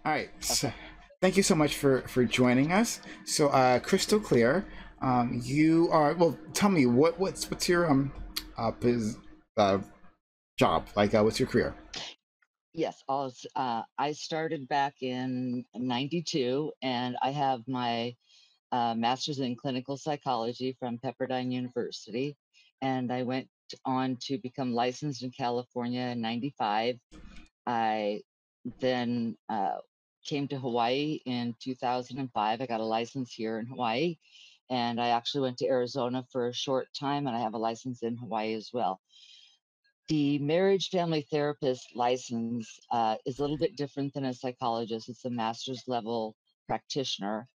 All right. So, Okay. thank you so much for joining us. So, crystal clear. You are well. Tell me what's your uh job like? What's your career? Yes, I started back in '92, and I have my master's in clinical psychology from Pepperdine University, and I went on to become licensed in California in '95. I then came to Hawaii in 2005. I got a license here in Hawaii, and I actually went to Arizona for a short time, and I have a license in Hawaii as well. The marriage family therapist license is a little bit different than a psychologist. It's a master's level practitioner,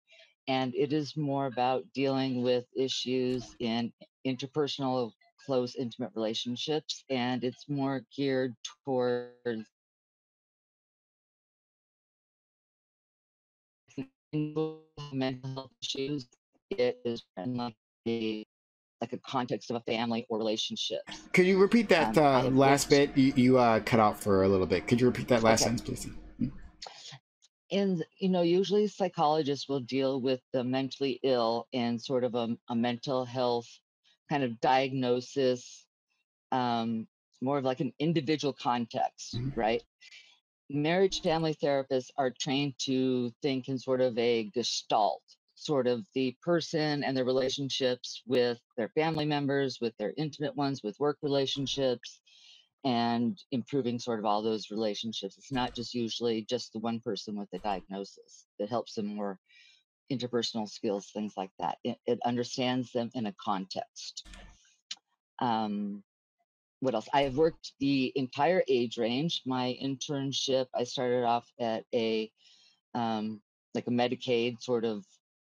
and it is more about dealing with issues in interpersonal, close, intimate relationships, and it's more geared towards mental health issues. It is in like a context of a family or relationships. Could you repeat that I have last worked. bit? You cut out for a little bit. Could you repeat that last Okay. sentence, please? And usually psychologists will deal with the mentally ill in sort of a mental health kind of diagnosis, um, more of like an individual context, Mhm. right? Marriage family therapists are trained to think in sort of a gestalt, sort of the person and their relationships with their family members, with their intimate ones, with work relationships, and improving sort of all those relationships. It's not just usually just the one person with a diagnosis that helps them more interpersonal skills, things like that. It understands them in a context. Um, what else? I have worked the entire age range. My internship, I started off at a like a Medicaid sort of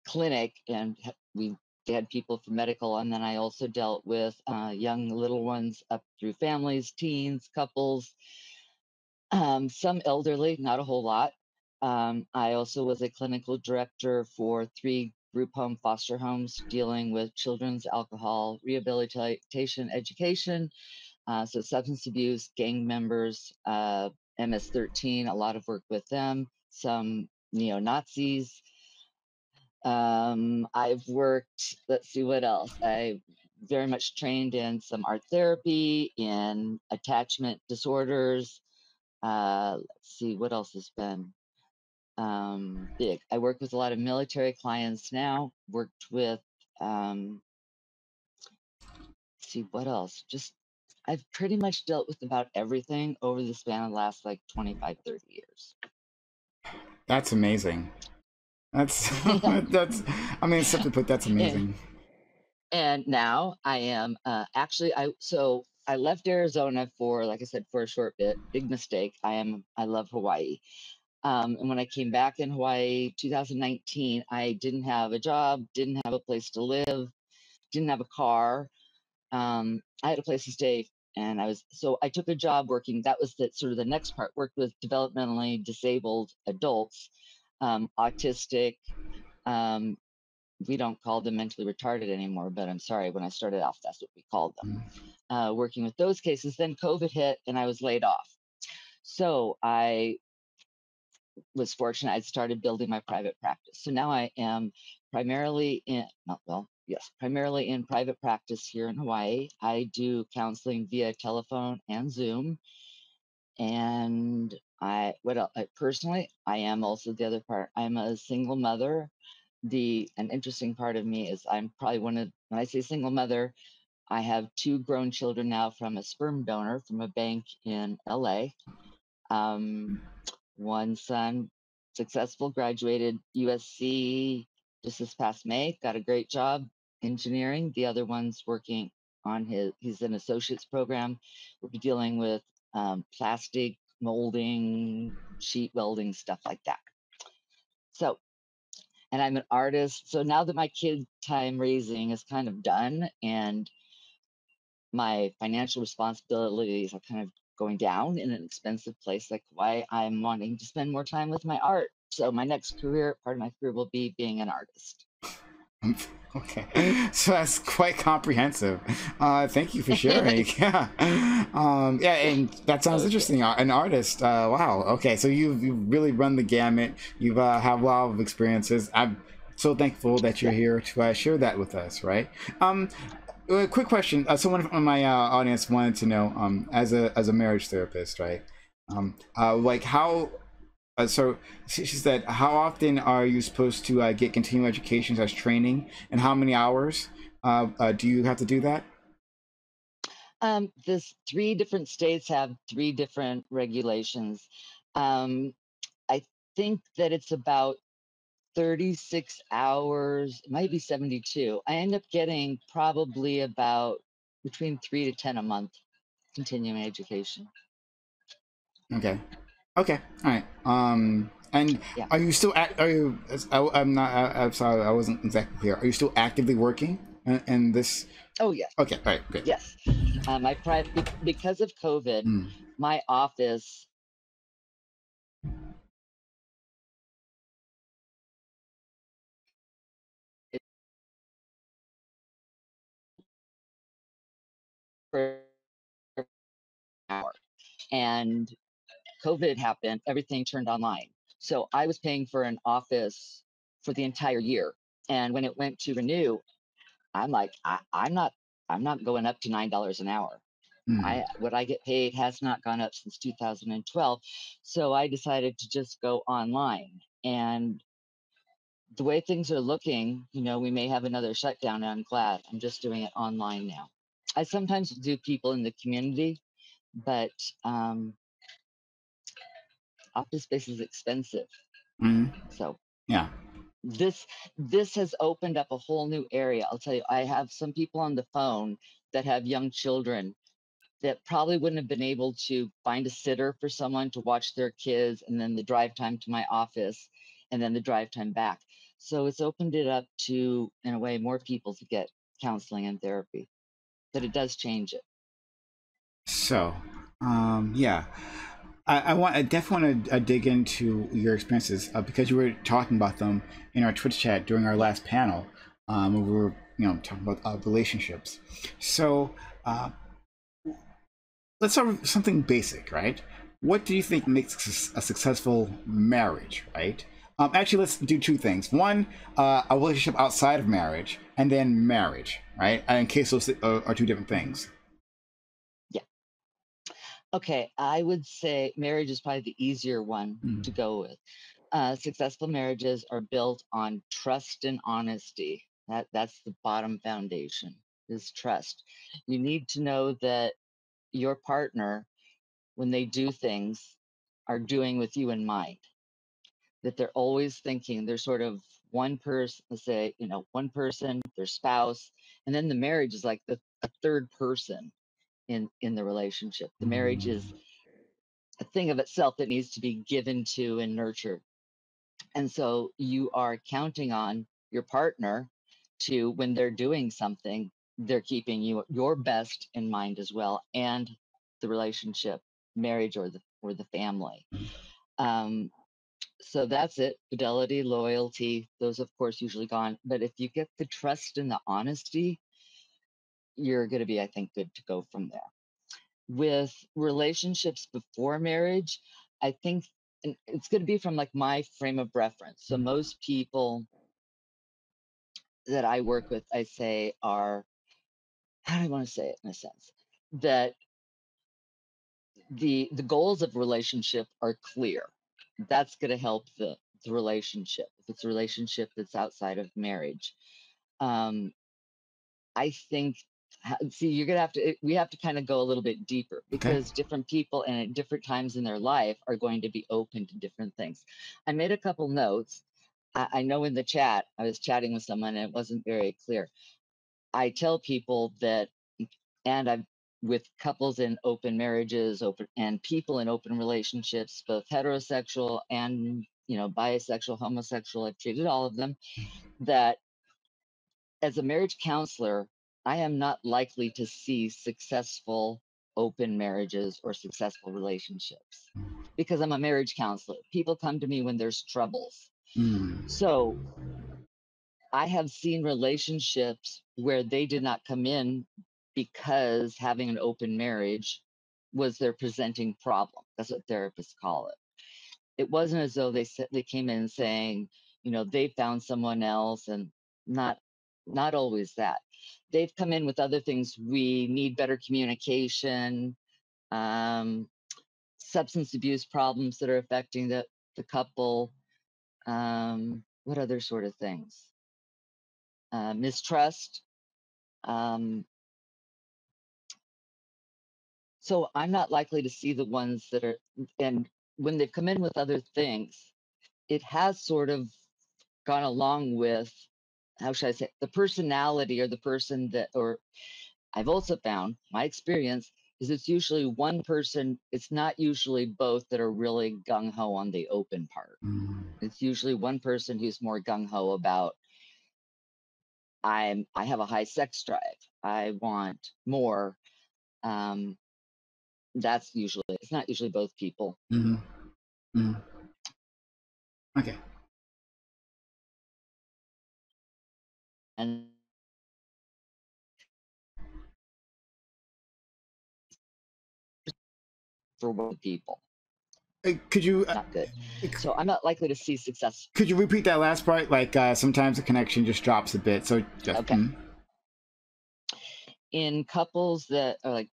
clinic, and we had people for medical, and then I also dealt with young little ones up through families, teens, couples, some elderly, not a whole lot. I also was a clinical director for 3 group home foster homes dealing with children's alcohol rehabilitation education, so substance abuse, gang members, MS-13, a lot of work with them, some neo Nazis. I've worked, let's see what else. I very much trained in some art therapy, in attachment disorders. Let's see what else has been big. I work with a lot of military clients now, worked with, let's see what else. Just I've pretty much dealt with about everything over the span of the last like 25, 30 years. That's amazing. That's Yeah. that's. I mean, simply put, that's and, amazing. and now I am actually I left Arizona for, like I said, for a short bit. Big mistake. I love Hawaii. And when I came back in Hawaii 2019, I didn't have a job, didn't have a place to live, didn't have a car. I had a place to stay, and I took a job working. That was the sort of the next part. Worked with developmentally disabled adults, autistic. Um, we don't call them mentally retarded anymore, but I'm sorry. When I started off, that's what we called them. Mm. Working with those cases, then COVID hit, and I was laid off. So I was fortunate. I'd started building my private practice. So now I am primarily in, not well, yes, primarily in private practice here in Hawaii. I do counseling via telephone and Zoom. And what else? Personally, I am also the other part. I'm a single mother. An interesting part of me is I'm probably when I say single mother, I have 2 grown children now from a sperm donor from a bank in LA. Um, One son, successful, graduated USC just this past May, got a great job engineering. The other one's working on he's an associate's program. We'll be dealing with plastic molding, sheet welding, stuff like that. So, and I'm an artist. So now that my kid time raising is kind of done and my financial responsibilities are kind of going down in an expensive place like why I'm wanting to spend more time with my art. So my next career, part of my career, will be being an artist. Okay, so that's quite comprehensive. Thank you for sharing. Yeah, yeah, and that sounds Okay. interesting. An artist. Wow. Okay, so you've really run the gamut. You've have a lot of experiences. I'm so thankful that you're Yeah. here to share that with us. Right. A quick question. Someone from my audience wanted to know, as a marriage therapist, right? Like how so she said, how often are you supposed to get continuing education as training, and how many hours do you have to do that? This 3 different states have 3 different regulations. Um, I think that it's about 36 hours, it might be 72. I end up getting probably about between 3 to 10 a month continuing education. Okay. Okay. All right. And Yeah. are you still are you? I'm not. I'm sorry. I wasn't exactly clear. Are you still actively working in this? Oh, yes. Okay. All right. Good. Yes. Because of COVID, Mm. my office is for an hour. And COVID happened, everything turned online. So I was paying for an office for the entire year. And when it went to renew, I'm like, I'm not going up to $9 an hour. Mm. I what I get paid has not gone up since 2012. So I decided to just go online. And the way things are looking, we may have another shutdown. And I'm glad I'm just doing it online now. I sometimes do people in the community, but um, office space is expensive. Mm. So Yeah. this this has opened up a whole new area. I'll tell you, I have some people on the phone that have young children that probably wouldn't have been able to find a sitter for someone to watch their kids, and then the drive time to my office, and then the drive time back. So it's opened it up to, in a way, more people to get counseling and therapy. But it does change it. So, yeah. I definitely want to dig into your experiences because you were talking about them in our Twitch chat during our Yeah. last panel. Where we were, talking about relationships. So, uh, let's start with something basic, right? What do you think makes a successful marriage, right? Actually, let's do two things. One, a relationship outside of marriage, and then marriage, right? In case those are two different Mhm. things. Yeah. Okay. I would say marriage is probably the easier one Mm. to go with. Successful marriages are built on trust and honesty. That's the bottom foundation is trust. You need to know that your partner, when they do things, are doing with you in mind. That they're always thinking they're sort of one person, let's say, one person, their spouse, and then the marriage is like a third person in the relationship. The marriage is a thing of itself that needs to be given to and nurtured. And so you are counting on your partner to, when they're doing something, they're keeping your best in mind as well, and the relationship, marriage, or the family. Um, so that's it. Fidelity, loyalty, those of course usually gone. But if you get the trust and the honesty, you're going to be, I think, good to go from there. With relationships before marriage, I think, and it's going to be from like my frame of reference. So most people that I work with, I say, are, how do I want to say it in a sense, that the goals of relationship are clear. That's going to help the relationship. If it's a relationship that's outside of marriage, um, I think. See, you're gonna have to. We have to kind of go a little bit deeper Okay. because different people and at different times in their life are going to be open to different things. I made a couple notes. I know in the chat, I was chatting with someone and it wasn't very clear. I tell people that, and I've with couples in open marriages, open and people in open relationships, both heterosexual and bisexual, homosexual. I've treated all of them. That as a marriage counselor, I am not likely to see successful open marriages or successful relationships because I'm a marriage counselor. People come to me when there's troubles. So I have seen relationships where they did not come in because having an open marriage was their presenting problem. That's what therapists call it. It wasn't as though they came in saying, they found someone else, and not not always that. They've come in with other things. We need better communication, um, substance abuse problems that are affecting the couple. What other sort of things? Mistrust. Um, so I'm not likely to see the ones that are, and when they've come in with other things, it has sort of gone along with, how should I say, the personality or the person that, or I've also found my experience is it's usually one person, it's not usually both that are really gung ho on the open part. It's usually one person who's more gung ho about, I have a high sex drive. I want more. Um, it's not usually both people. Okay. And for one people, Could you not good. So I'm not likely to see success. could you repeat that last part? Like sometimes the connection just drops a bit. So just Okay. In couples that are like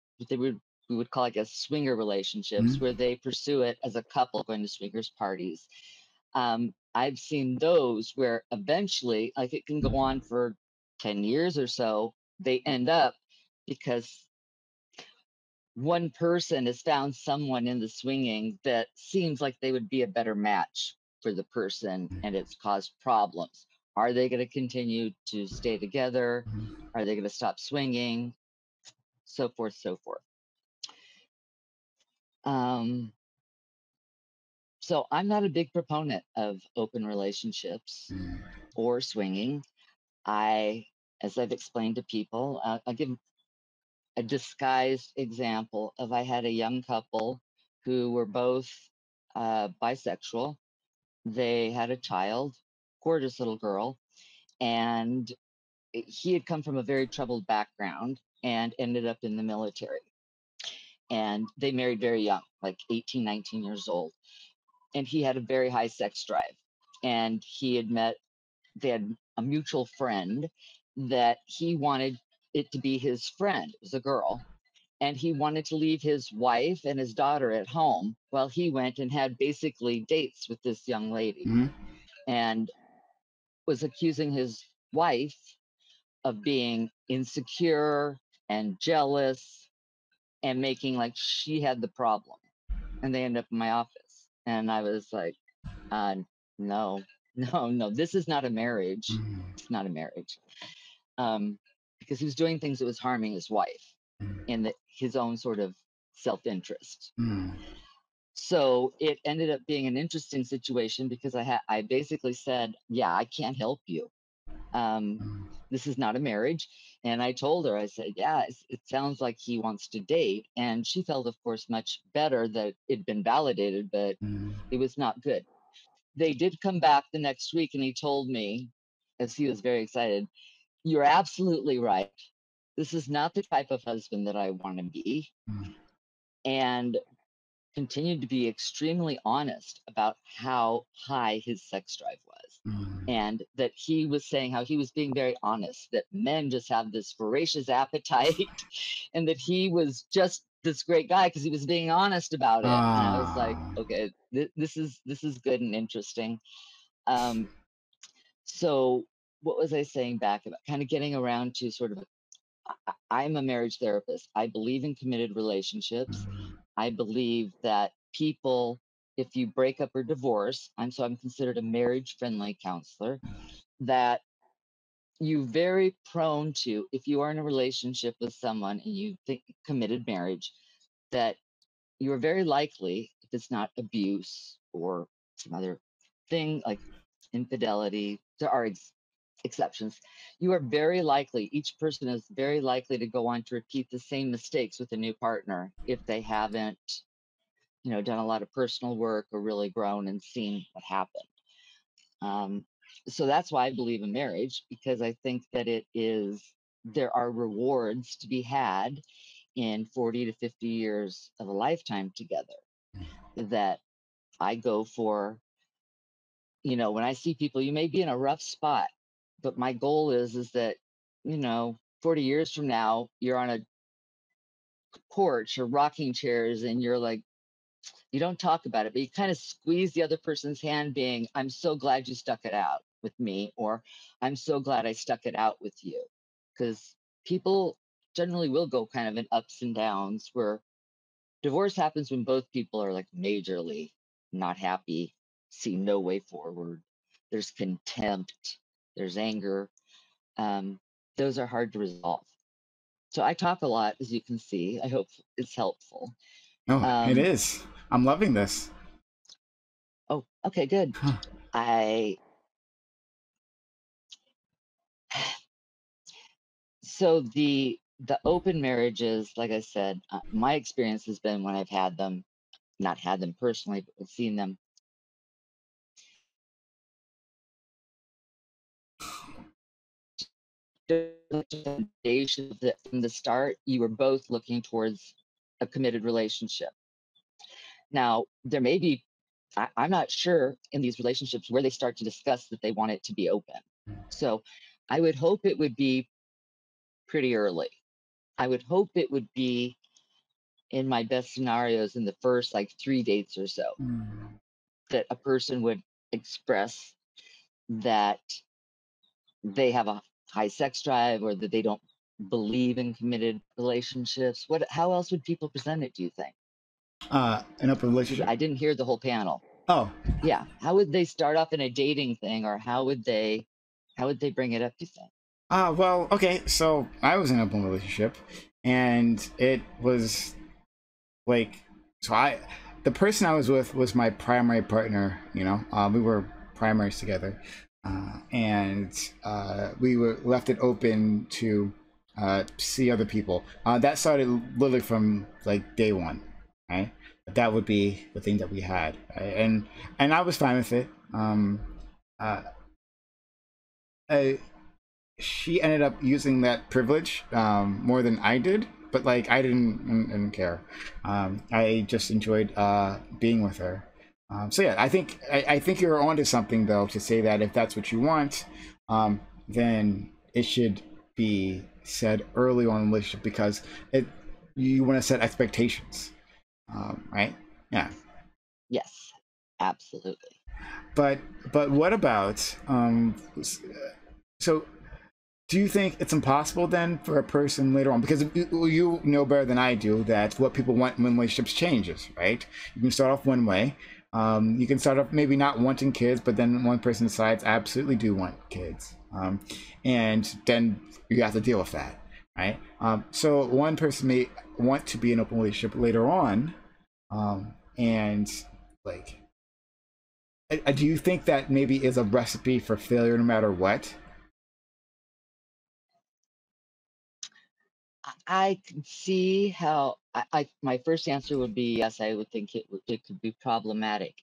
we would call, I guess, swinger relationships, where they pursue it as a couple going to swingers parties. I've seen those where eventually, like, it can go on for 10 years or so. They end up because one person has found someone in the swinging that seems like they would be a better match for the person, and it's caused problems. Are they going to continue to stay together? Are they going to stop swinging? So forth, so forth. So I'm not a big proponent of open relationships or swinging. As I've explained to people, I'll give a disguised example of, I had a young couple who were both bisexual. They had a child, gorgeous little girl, and he had come from a very troubled background and ended up in the military. And they married very young, like 18, 19 years old. And he had a very high sex drive. And they had a mutual friend that he wanted it to be his friend. It was a girl. And he wanted to leave his wife and his daughter at home while he went and had basically dates with this young lady, and was accusing his wife of being insecure and jealous and making like she had the problem. And they ended up in my office. And I was like, no, no, this is not a marriage. It's not a marriage. Because he was doing things that was harming his wife in his own sort of self-interest. So it ended up being an interesting situation because I basically said, yeah, I can't help you. This is not a marriage. And I told her, I said, yeah, it sounds like he wants to date. And she felt, of course, much better that it'd been validated, but it was not good. They did come back the next week, and he told me, as he was very excited, you're absolutely right. This is not the type of husband that I want to be. And continued to be extremely honest about how high his sex drive was. And that he was saying how he was being very honest, that men just have this voracious appetite, and that he was just this great guy because he was being honest about it. And I was like, okay, this is good and interesting. So what was I saying back about kind of getting around to sort of, I'm a marriage therapist. I believe in committed relationships. I believe that people, if you break up or divorce, I'm considered a marriage friendly counselor, that you very prone to, if you are in a relationship with someone and you think committed marriage, that you are very likely, if it's not abuse or some other thing like infidelity, there are exceptions, you are very likely, each person is very likely to go on to repeat the same mistakes with a new partner if they haven't, done a lot of personal work or really grown and seen what happened. So that's why I believe in marriage, because I think that there are rewards to be had in 40 to 50 years of a lifetime together that I go for. When I see people, you may be in a rough spot, but my goal is that, 40 years from now, you're on a porch or rocking chairs and you're like, you don't talk about it, but you kind of squeeze the other person's hand, being, I'm so glad you stuck it out with me, or I'm so glad I stuck it out with you. Because people generally will go kind of in ups and downs, where divorce happens when both people are like majorly not happy, see no way forward. There's contempt, there's anger. Um, those are hard to resolve. So I talk a lot, as you can see. I hope it's helpful. Oh, it Um, is. I'm loving this. oh, okay, good. Huh. I so the open marriages, like I said, my experience has been when I've had them, not had them personally, but seen them. That from the start, you were both looking towards a committed relationship. Now, there may be, I'm not sure in these relationships where they start to discuss that they want it to be open. So I would hope it would be pretty early. I would hope it would be, in my best scenarios, in the first like 3 dates or so, that a person would express that they have a high sex drive, or that they don't believe in committed relationships. How else would people present it, do you think? An open relationship. I didn't hear the whole panel. Oh, Yeah, how would they start off in a dating thing, or how would they bring it up, do you think? well, okay. So I was in an open relationship, and it was like, so the person I was with was my primary partner. We were primaries together, and we were left it open to see other people. That started literally from like day one, right? That would be the thing that we had, right? And I was fine with it. Uh, I, she ended up using that privilege more than I did, but like I didn't care. I just enjoyed being with her. So yeah, I think you're onto something though to say that if that's what you want, then it should be said early on in the relationship, because it you want to set expectations, right? Yeah. Yes, absolutely. But what about so do you think it's impossible then for a person later on, because you know better than I do that what people want when relationships changes, right? You can start off one way. You can start off maybe not wanting kids, but then one person decides I absolutely do want kids, and then you have to deal with that, right? So one person may want to be in an open relationship later on, and like, do you think that maybe is a recipe for failure no matter what? I can see how, my first answer would be yes. I would think it could be problematic.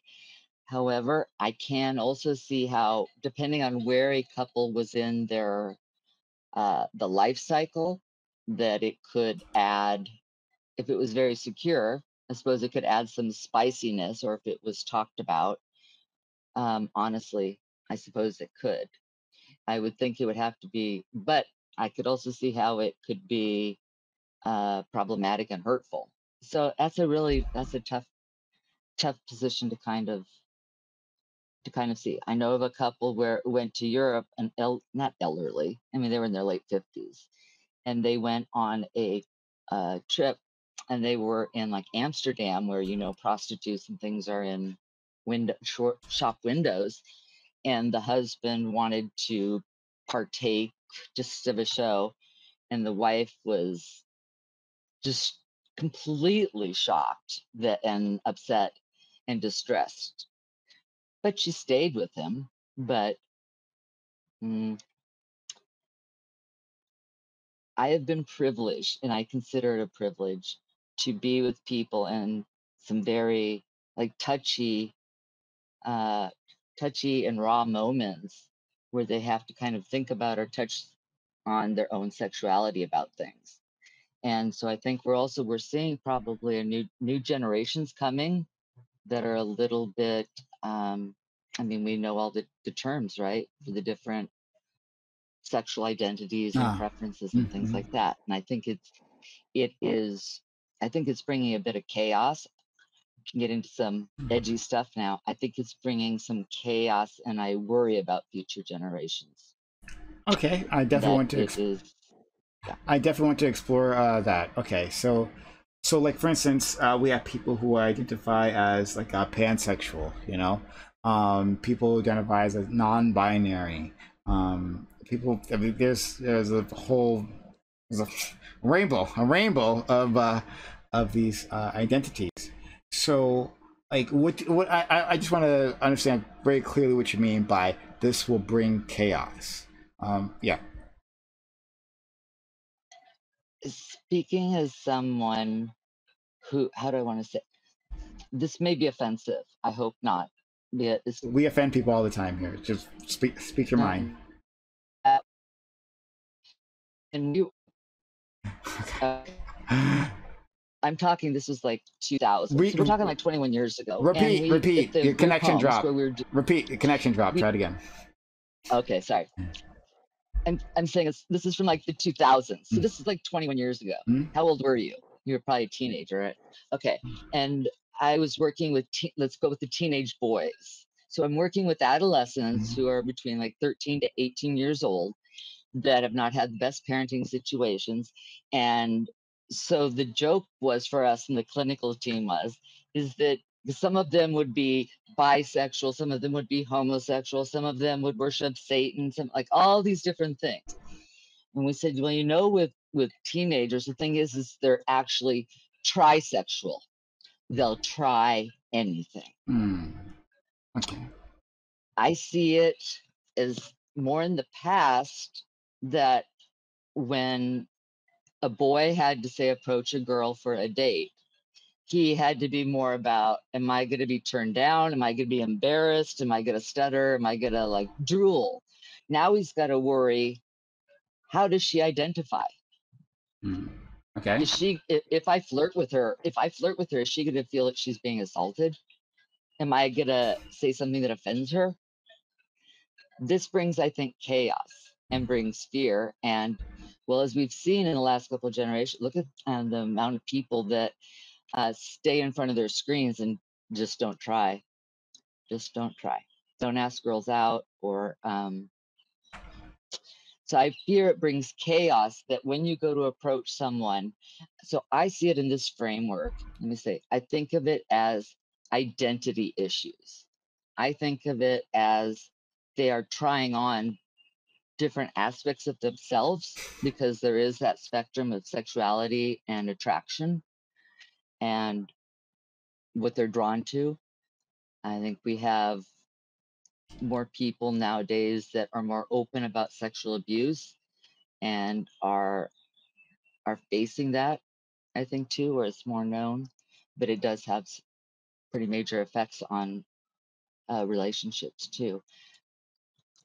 However, I can also see how, depending on where a couple was in their the life cycle, that it could add, if it was very secure, I suppose it could add some spiciness, or if it was talked about. Honestly, I suppose it could. I would think it would have to be, but I could also see how it could be problematic and hurtful. So that's a tough position to kind of see. I know of a couple where went to Europe, and not elderly. I mean, they were in their late 50s, and they went on a trip, and they were in like Amsterdam, where prostitutes and things are in shop windows, and the husband wanted to partake just of a show, and the wife was just completely shocked and upset and distressed. But she stayed with him. But mm, I have been privileged, and I consider it a privilege to be with people in some very like uh, touchy and raw moments where they have to kind of think about or touch on their own sexuality about things. And so I think we're seeing probably a new generations coming that are a little bit I mean, we know all the terms, right, for the different sexual identities and Ah. preferences and things Mhm. like that. And it is I think it's bringing a bit of chaos. We can get into some edgy stuff now. I think it's bringing some chaos, and I worry about future generations. Okay, I definitely That want to it is, yeah. I definitely want to explore that. Okay, so like for instance, we have people who identify as like pansexual, you know, people who identify as non-binary, people. I mean, there's a whole there's a rainbow of these identities. So like what I just want to understand very clearly what you mean by this will bring chaos. Yeah. Speaking as someone who, how do I want to say, this may be offensive. I hope not. Yeah, We offend people all the time here. Just speak your mind. uh, and you, uh, I'm talking, this was like 2000. Re- So we're talking like 21 years ago. And repeat, we, at repeat. the Your group connection homes where dropped. Repeat. Your connection dropped. we, Try it again. okay, sorry. I'm saying this is from like the 2000s. So this is like 21 years ago. Mm-hmm. How old were you? You were probably a teenager, right? Okay. And I was working with, let's go with the teenage boys. So I'm working with adolescents who are between like 13 to 18 years old that have not had the best parenting situations. And so the joke was for us and the clinical team is that some of them would be bisexual, some of them would be homosexual, some of them would worship Satan, some like all these different things. And we said, well, with teenagers, the thing is they're actually trisexual. They'll try anything. Okay. I see it as more in the past that when a boy had to say approach a girl for a date, he had to be more about, am I going to be turned down? Am I going to be embarrassed? Am I going to stutter? Am I going to like drool? Now he's got to worry, how does she identify? Okay. Is she, if I flirt with her, is she going to feel like she's being assaulted? Am I going to say something that offends her? This brings, I think, chaos and brings fear. And well, as we've seen in the last couple of generations, look at the amount of people that stay in front of their screens and just don't try. Just don't try. Don't ask girls out or so I fear it brings chaos that when you go to approach someone, so I see it in this framework. Let me say, I think of it as identity issues. I think of it as they are trying on different aspects of themselves because there is that spectrum of sexuality and attraction and what they're drawn to. I think we have more people nowadays that are more open about sexual abuse and are facing that, I think too, where it's more known, but it does have pretty major effects on relationships too.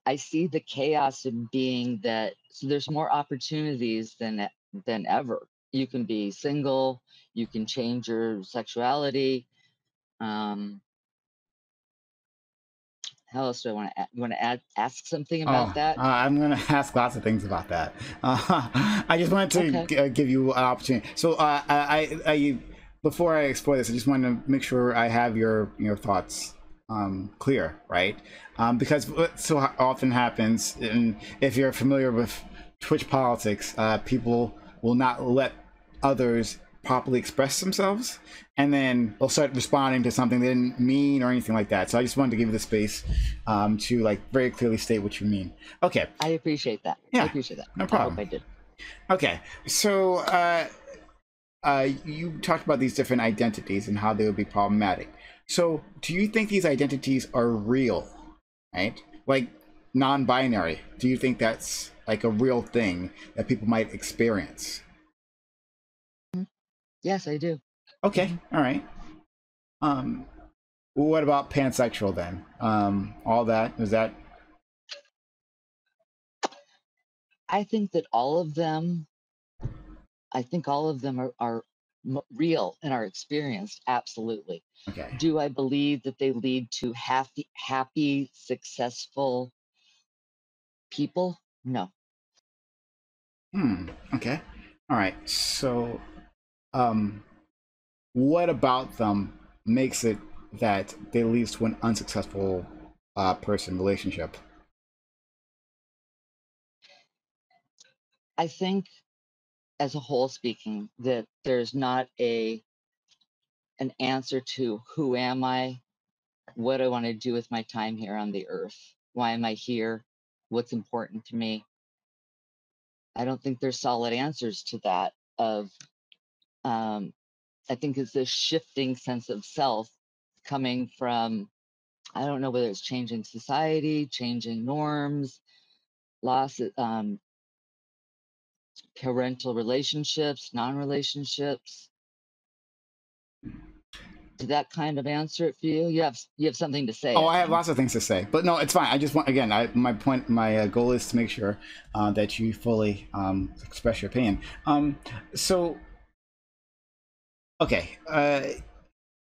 I see the chaos in being that so there's more opportunities than ever. You can be single, you can change your sexuality. Um, how else do I want to add? You want to ask something about Oh, that? I'm gonna ask lots of things about that. I just wanted Okay. to give you an opportunity. So, before I explore this, I just wanted to make sure I have your thoughts clear, right? Because what so often happens, and if you're familiar with Twitch politics, people will not let others properly express themselves, and then they'll start responding to something they didn't mean or anything like that. So I just wanted to give you the space to like very clearly state what you mean. Okay. I appreciate that. Yeah. I appreciate that. No I hope problem. I did. Okay. So you talked about these different identities and how they would be problematic. So do you think these identities are real? Right? Like non-binary. Do you think that's like a real thing that people might experience? Yes, I do. Okay, all right. Um, what about pansexual then? All that is that? I think that all of them, I think all of them are real in our experience. Absolutely. Okay. Do I believe that they lead to happy, successful people? No. Okay. All right. So, um, what about them makes it that they lead to an unsuccessful person relationship? I think, as a whole speaking, that there's not an answer to who am I, what do I want to do with my time here on the earth, why am I here, what's important to me. I don't think there's solid answers to that. Of um, I think it's this shifting sense of self coming from, I don't know whether it's changing society, changing norms, loss, parental relationships, non-relationships. Did that kind of answer it for you? You have something to say, Oh, I I have think. lots of things to say, but no, it's fine. I just want again, my point, my goal is to make sure that you fully express your opinion. So, okay,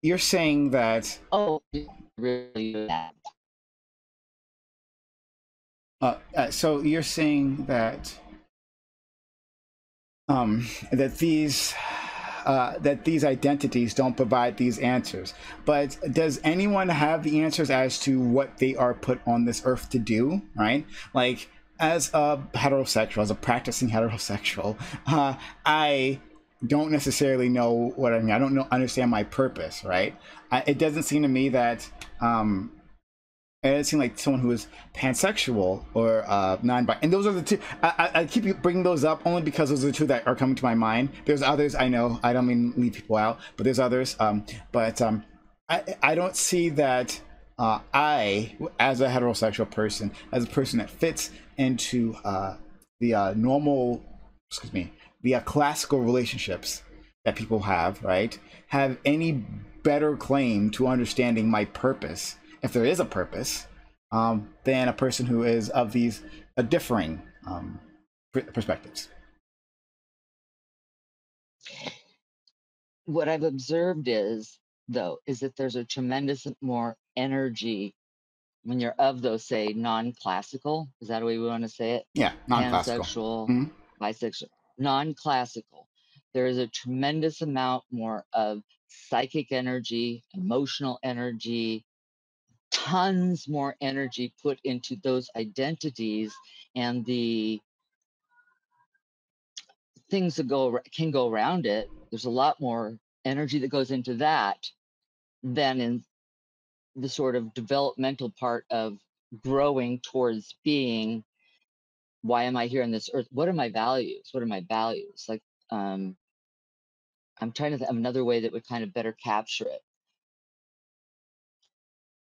you're saying that Oh, really bad. so you're saying that these identities don't provide these answers. But does anyone have the answers as to what they are put on this earth to do? Right? Like, as a heterosexual, as a practicing heterosexual, I don't necessarily know what I mean. I don't know understand my purpose. Right? It doesn't seem to me that. And it seemed like someone who is pansexual or non-bi, and those are the two. I keep bringing those up only because those are the two that are coming to my mind. There's others I know. I don't mean leave people out, but there's others. I don't see that I, as a heterosexual person, as a person that fits into the normal, excuse me, the classical relationships that people have, right, have any better claim to understanding my purpose, if there is a purpose, than a person who is of these differing perspectives. What I've observed is that there's a tremendous more energy when you're of those, say, non-classical. Is that the way we want to say it? Yeah, non-classical. Pansexual, Mm-hmm. bisexual, non-classical. There is a tremendous amount more of psychic energy, emotional energy, tons more energy put into those identities, and the things that can go around it. There's a lot more energy that goes into that than in the sort of developmental part of growing towards being, why am I here on this earth, what are my values, like, um I'm trying to think of another way that would kind of better capture it.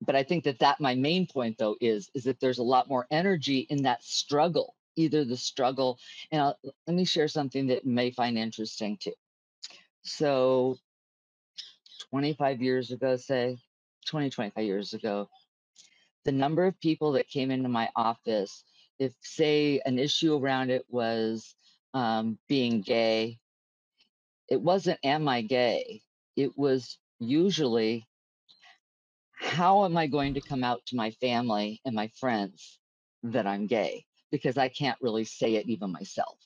But I think that my main point, though, is that there's a lot more energy in that struggle, either the struggle. And let me share something that you may find interesting too. So 25 years ago, say 25 years ago, the number of people that came into my office, if, say, an issue around it was being gay, it wasn't, am I gay? It was usually, how am I going to come out to my family and my friends that I'm gay? Because I can't really say it even myself.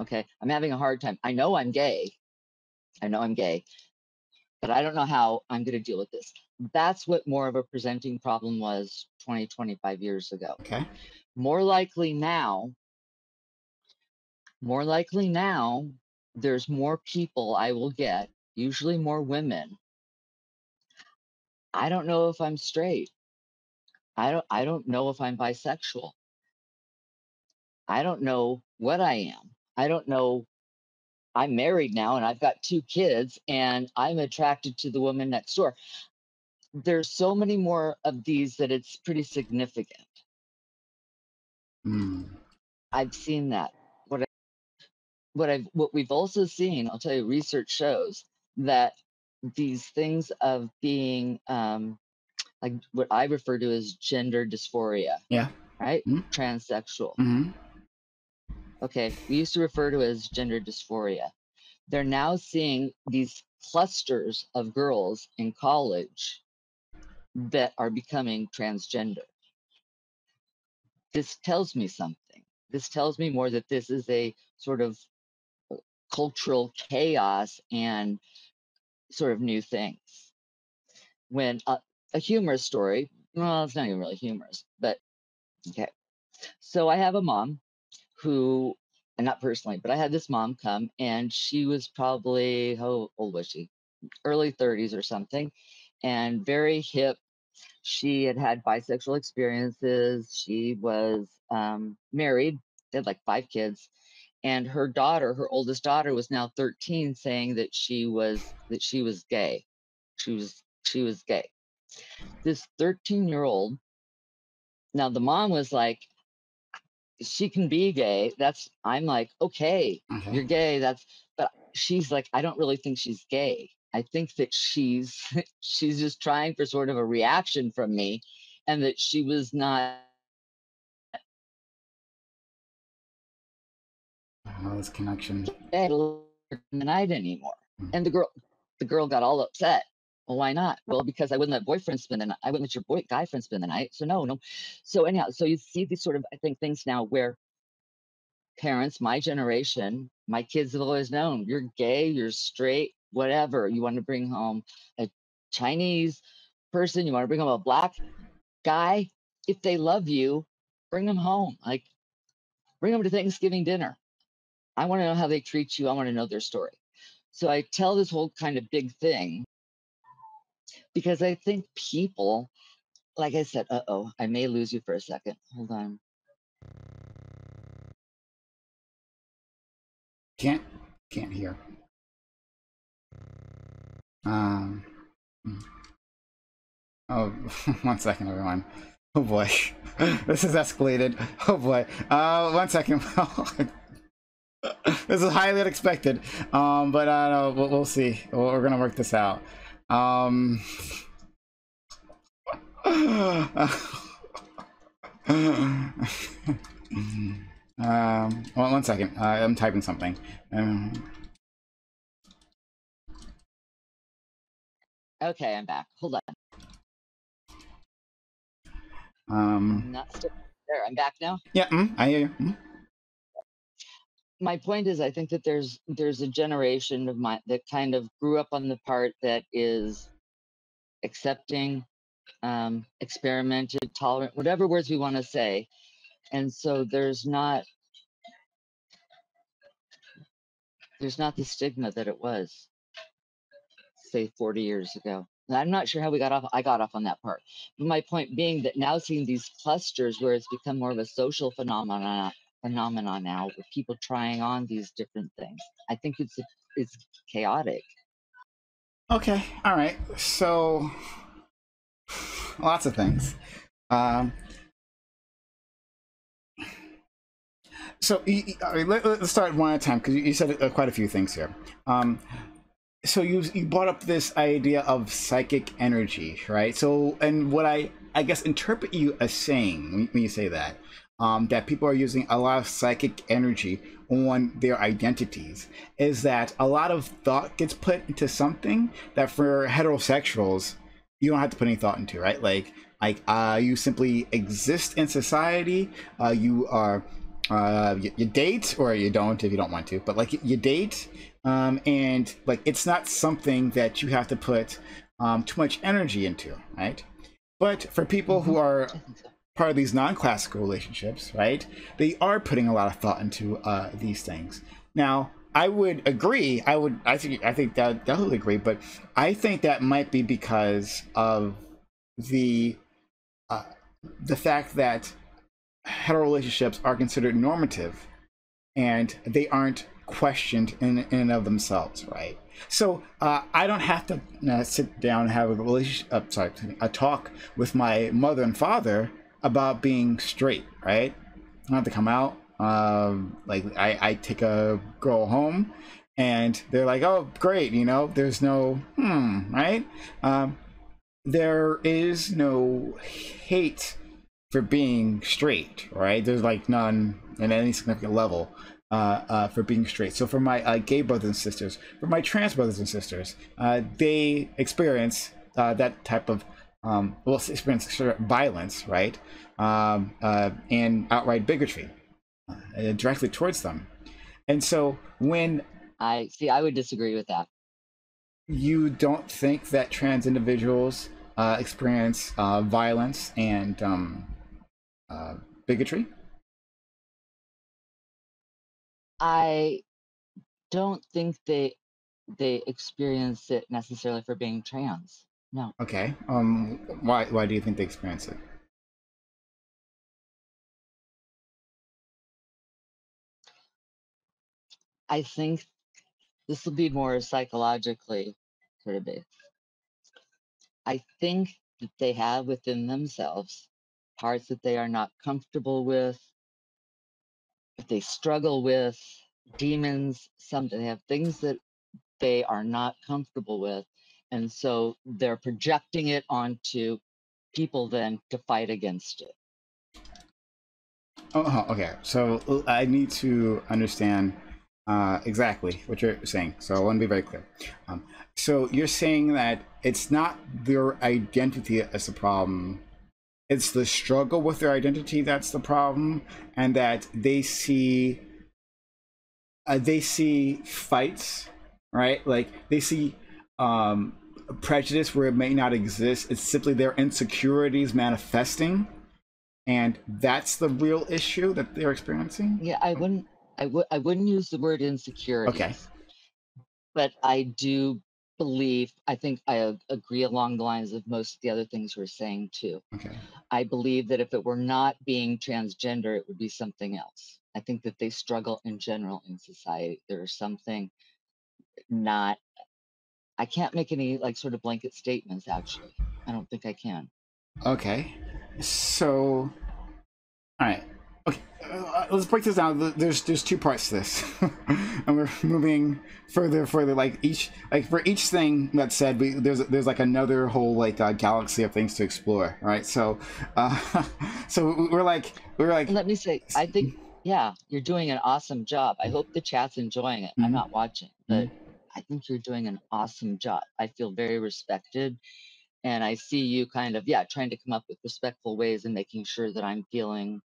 Okay. I'm having a hard time. I know I'm gay. I know I'm gay, but I don't know how I'm going to deal with this. That's what more of a presenting problem was 25 years ago. Okay. More likely now, more likely now, there's more people I will get, usually more women. I don't know if I'm straight. I don't know if I'm bisexual. I don't know what I am. I don't know. I'm married now and I've got 2 kids and I'm attracted to the woman next door. There's so many more of these that it's pretty significant. Mm. I've seen that. What we've also seen, I'll tell you, research shows that these things of being like what I refer to as gender dysphoria, Yeah. right? Mm-hmm. Transsexual. Mm-hmm. Okay, we used to refer to it as gender dysphoria. They're now seeing these clusters of girls in college that are becoming transgender. This tells me something. This tells me more that this is a sort of cultural chaos and sort of new things. When a humorous story, well, it's not even really humorous, but okay. So I have a mom who, and not personally, but I had this mom come and she was probably, how old was she? Early 30s or something, and very hip. She had had bisexual experiences. She was married, they had like 5 kids. And her daughter, her oldest daughter, was now 13, saying that she was gay. She was gay. This 13-year-old. Now the mom was like, she can be gay. I'm like, okay, Okay. you're gay. But she's like, I don't really think she's gay. I think that she's she's just trying for sort of a reaction from me, and that she was not Oh, this connection. gay the night anymore. And the girl got all upset. Well, why not? Well, because I wouldn't let boyfriend spend the night. I wouldn't let your guy friend spend the night. So no, no. So anyhow, so you see these sort of, I think, things now where parents, my generation, my kids have always known you're gay, you're straight, whatever. You want to bring home a Chinese person, you want to bring home a black guy. If they love you, bring them home. Like, bring them to Thanksgiving dinner. I want to know how they treat you. I want to know their story. So I tell this whole kind of big thing because I think people, like I said, I may lose you for a second. Hold on. Can't hear. Um. Oh, 1 second, everyone. Oh boy, this has escalated. Oh boy. 1 second. This is highly unexpected. But we'll see. We're gonna work this out. 1 second. I'm typing something. Okay, I'm back. Hold on. Um. I'm not still there. I'm back now. Yeah. I hear you. My point is, I think that there's a generation of mine that kind of grew up on the part that is accepting, experimented, tolerant, whatever words we want to say. And so there's not the stigma that it was, say, 40 years ago. And I'm not sure how I got off on that part. But my point being that now seeing these clusters where it's become more of a social phenomenon now with people trying on these different things. I think it's chaotic. Okay. All right. So lots of things. So let's start one at a time because you said quite a few things here. So you brought up this idea of psychic energy, right? So, and what I guess interpret you as saying when you say that, that people are using a lot of psychic energy on their identities, is that a lot of thought gets put into something that for heterosexuals you don't have to put any thought into, right? Like you simply exist in society. You are you date, or you don't if you don't want to, but like you date, and like it's not something that you have to put too much energy into, right? But for people who are part of these non-classical relationships, right, they are putting a lot of thought into these things. Now, I would agree. I think that definitely agree. But I think that might be because of the fact that hetero relationships are considered normative and they aren't questioned in and of themselves, right? So I don't have to sit down and have a relationship, a talk with my mother and father about being straight, right? I don't have to come out. Like I take a girl home, and they're like, oh great, you know, there's no right. There is no hate for being straight, right? There's like none at any significant level for being straight. So for my gay brothers and sisters, for my trans brothers and sisters, they experience that type of well, experience violence, right? And outright bigotry directly towards them. And so when I see, I would disagree with that. you don't think that trans individuals experience violence and uh, bigotry? I don't think they experience it necessarily for being trans. No. Okay. Why do you think they experience it? I think this will be more psychologically sort of based. I think that they have within themselves parts that they are not comfortable with, that they struggle with, demons, some they have things that they are not comfortable with. And so they're projecting it onto people then to fight against it. Oh, okay. So I need to understand exactly what you're saying. So I want to be very clear. So you're saying that it's not their identity that's the problem. It's the struggle with their identity that's the problem, and that they see fights, right? Like they see prejudice where it may not exist. It's simply their insecurities manifesting, and that's the real issue that they're experiencing. Yeah, I wouldn't use the word Okay. insecurities, but I do believe, I think I agree along the lines of most of the other things we're saying too. Okay. I believe that if it were not being transgender, it would be something else. I think that they struggle in general in society. There's something not, I can't make any like sort of blanket statements actually. I don't think I can. Okay. So, all right. Okay. Let's break this down. There's two parts to this, and we're moving further. Like for each thing that's said, there's like another whole like galaxy of things to explore, right? So, so we're like. Let me say, I think, yeah, you're doing an awesome job. I hope the chat's enjoying it. I'm not watching, but I think you're doing an awesome job. I feel very respected. And I see you kind of, yeah, trying to come up with respectful ways and making sure that I'm feeling,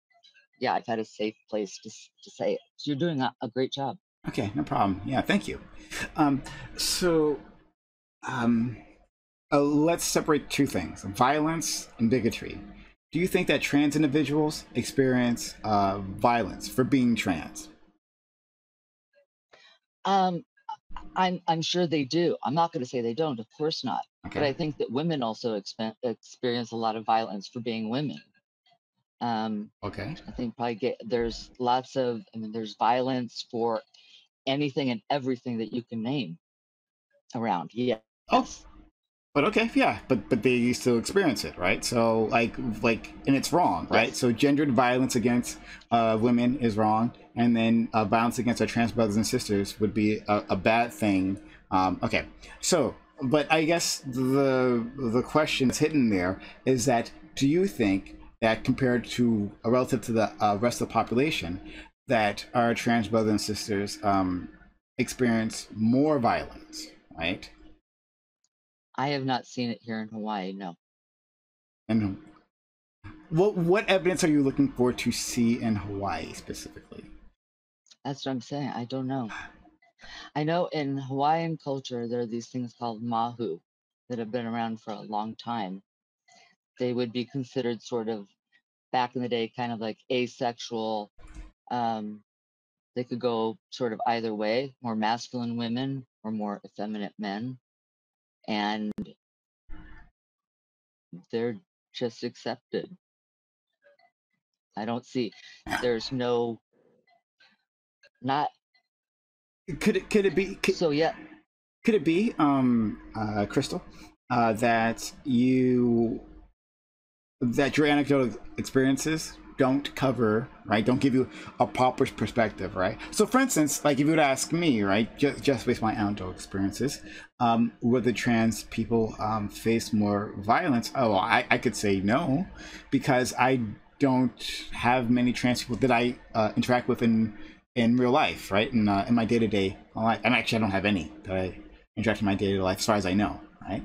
yeah, I've had a safe place to say it. So you're doing a great job. Okay, no problem. Yeah, thank you. So, um, let's separate two things: violence and bigotry. Do you think that trans individuals experience violence for being trans? Um, I'm sure they do. I'm not going to say they don't, of course not. But Okay. I think that women also experience a lot of violence for being women. Okay. I think probably there's lots of, I mean, there's violence for anything and everything that you can name around. Yeah. Oh, Yes. but okay, yeah, but they still experience it, right? So like, and it's wrong, right? Yes. So gendered violence against women is wrong, and then violence against our trans brothers and sisters would be a bad thing. Okay, so but I guess the question that's hidden there is that do you think that compared to relative to the rest of the population, that our trans brothers and sisters experience more violence, right? I have not seen it here in Hawaii. No. And what evidence are you looking for to see in Hawaii specifically? That's what I'm saying. I don't know. I know in Hawaiian culture, there are these things called mahu that have been around for a long time. They would be considered sort of back in the day, kind of like asexual. Um, they could go sort of either way, more masculine women or more effeminate men. And they're just accepted. I don't see, there's no, not, Could so yeah, could it be Crystal, that your anecdotal experiences don't cover, right, don't give you a proper perspective, right? So for instance, like if you would ask me, right, just based on my own experiences, would the trans people face more violence? Oh, I could say no, because I don't have many trans people that I interact with in real life, right? In my day-to-day life. And actually I don't have any that I interact in my day-to-day life as far as I know, right?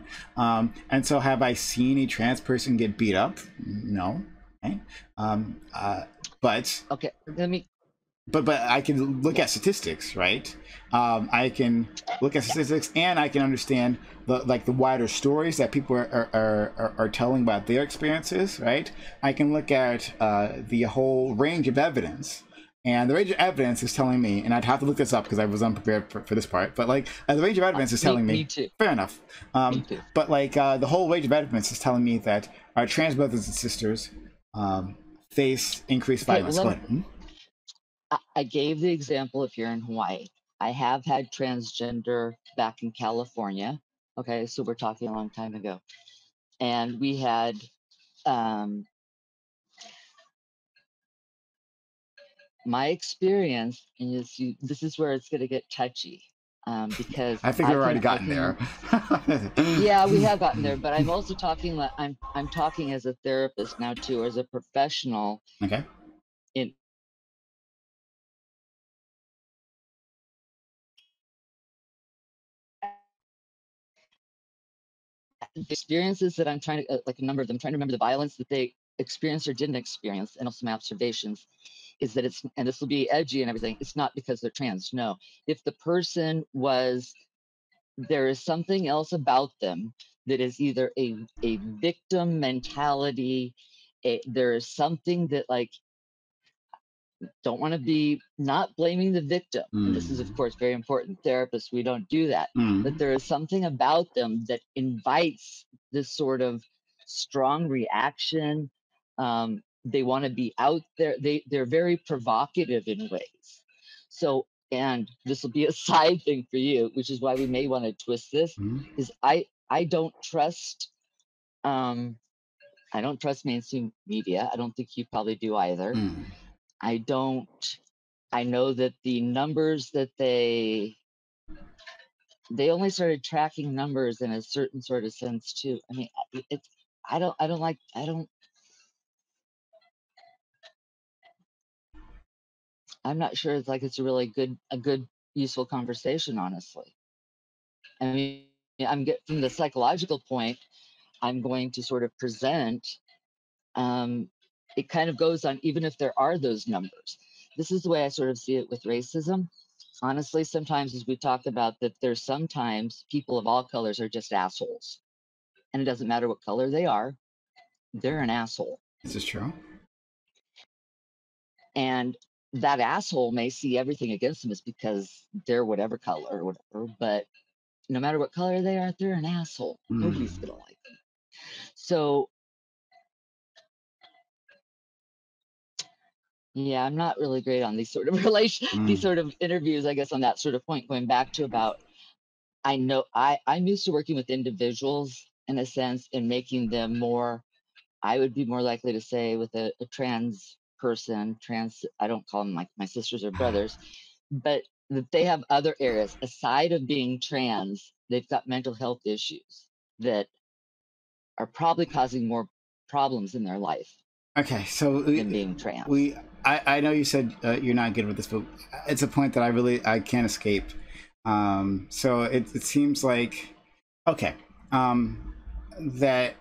And so have I seen a trans person get beat up? No, right? But Okay, let me. but I can look at statistics, right? I can look at statistics, and I can understand the wider stories that people are telling about their experiences, right? I can look at the whole range of evidence, and the range of evidence is telling me, and I'd have to look this up because I was unprepared for this part, but like the range of evidence is telling me, Me too. fair enough. Me too. But like the whole range of evidence is telling me that our trans brothers and sisters face increased violence. Well, Go ahead. I gave the example if you're in Hawaii. I have had transgender back in California. Okay, so we're talking a long time ago. And we had my experience, and this is where it's going to get touchy, because I think we've already gotten there. Yeah, we have gotten there, but I'm also talking. I'm talking as a therapist now too, as a professional. Okay. In the experiences that I'm trying to, like a number of them, trying to remember the violence that they experienced or didn't experience, and also my observations is that it's, and this will be edgy and everything. It's not because they're trans. No, if the person was, there is something else about them that is either a victim mentality. There is something that, like, don't want to be not blaming the victim. And this is, of course, very important. Therapists, we don't do that. But there is something about them that invites this sort of strong reaction. They want to be out there. They're very provocative in ways. So, and this will be a side thing for you, which is why we may want to twist this, is I don't trust I don't trust mainstream media. I don't think you probably do either. I don't, I know that the numbers that they only started tracking numbers in a certain sort of sense too. I mean, it's, I don't like, I'm not sure it's like it's a really good, useful conversation, honestly. I mean, I'm get from the psychological point, I'm going to sort of present, it kind of goes on, even if there are those numbers. This is the way I sort of see it with racism. Honestly, sometimes, as we talked about, that there's sometimes people of all colors are just assholes. And it doesn't matter what color they are, they're an asshole. This is true. And that asshole may see everything against them is because they're whatever color or whatever, but no matter what color they are, they're an asshole. Nobody's gonna like them. So yeah, I'm not really great on these sort of these sort of interviews, I guess, on that sort of point, going back to about, I know I'm used to working with individuals in a sense and making them more, I would be more likely to say with a trans person, I don't call them like my sisters or brothers, but that they have other areas aside of being trans, they've got mental health issues that are probably causing more problems in their life. Okay, so than being trans. I know you said you're not good with this, but it's a point that I can't escape. So it seems like, okay, that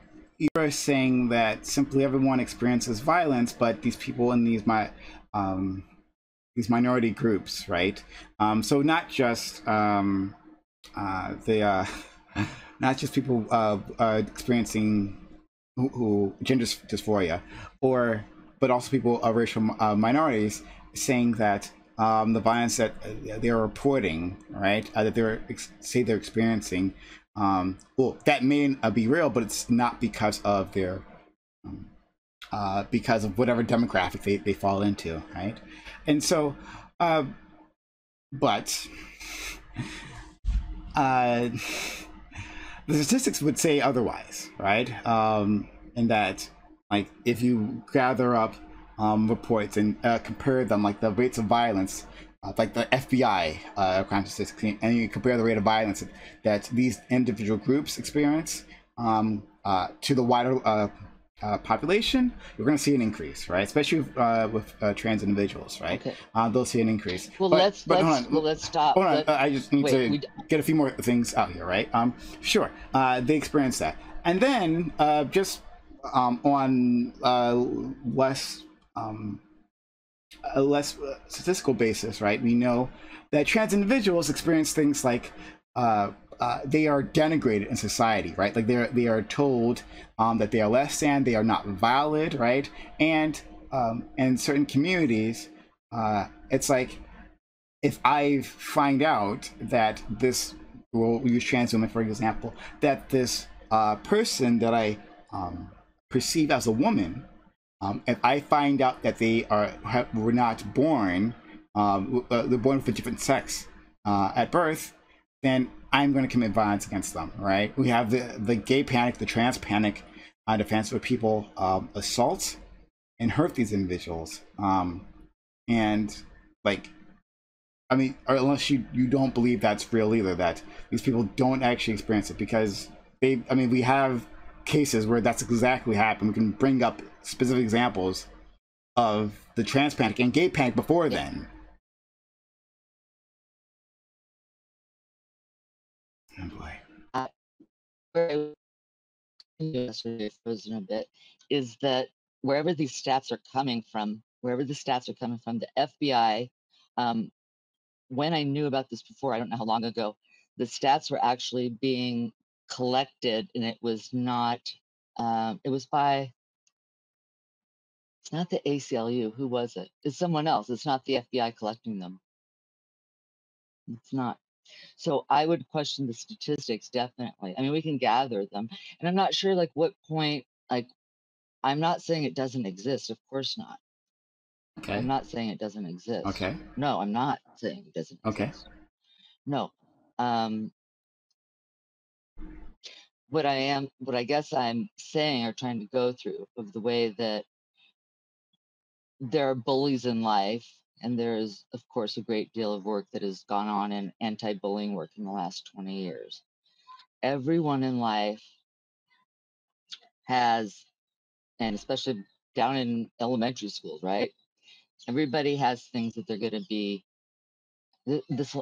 you're saying that simply everyone experiences violence, but these people in these minority groups, right? So not just not just people experiencing who gender dysphoria, but also people of racial minorities, saying that the violence that they're reporting, right, that they're experiencing, well, that may be real, but it's not because of their because of whatever demographic they fall into, right? And so, but the statistics would say otherwise, right? And that, like, if you gather up reports and compare them, like the rates of violence, like the FBI crime statistics, and you compare the rate of violence that these individual groups experience to the wider population, you're going to see an increase, right? Especially with trans individuals, right? Okay. They'll see an increase. Well, let's stop. Hold on. I just need to get a few more things out here, right? Sure. They experience that, and then just on a less statistical basis, right? We know that trans individuals experience things like they are denigrated in society, right? Like they are told that they are less than, they are not valid, right? And in certain communities, it's like if I find out that this, we'll use trans women for example, that this person that I perceive as a woman, if I find out that they were not born, they're born with a different sex at birth, then I'm going to commit violence against them, right? We have the gay panic, the trans panic, defense where people assault and hurt these individuals. And like, I mean, or unless you don't believe that's real either, that these people don't actually experience it, because we have cases where that's exactly happened. We can bring up specific examples of the trans panic and gay panic before then. Oh boy. Where yesterday frozen a bit, is that wherever these stats are coming from, the FBI, when I knew about this before, I don't know how long ago, the stats were actually being collected, and it was not, it was by, it's not the ACLU. Who was it? It's someone else. It's not the FBI collecting them. It's not. So I would question the statistics, definitely. I mean, we can gather them. And I'm not sure, like, what point, like, I'm not saying it doesn't exist. Of course not. Okay. I'm not saying it doesn't exist. Okay. No, I'm not saying it doesn't exist. Okay. No. What I guess I'm saying or trying to go through of the way that there are bullies in life, and there's, of course, a great deal of work that has gone on in anti-bullying work in the last 20 years. Everyone in life has, and especially down in elementary schools, right? Everybody has things that they're going to be, this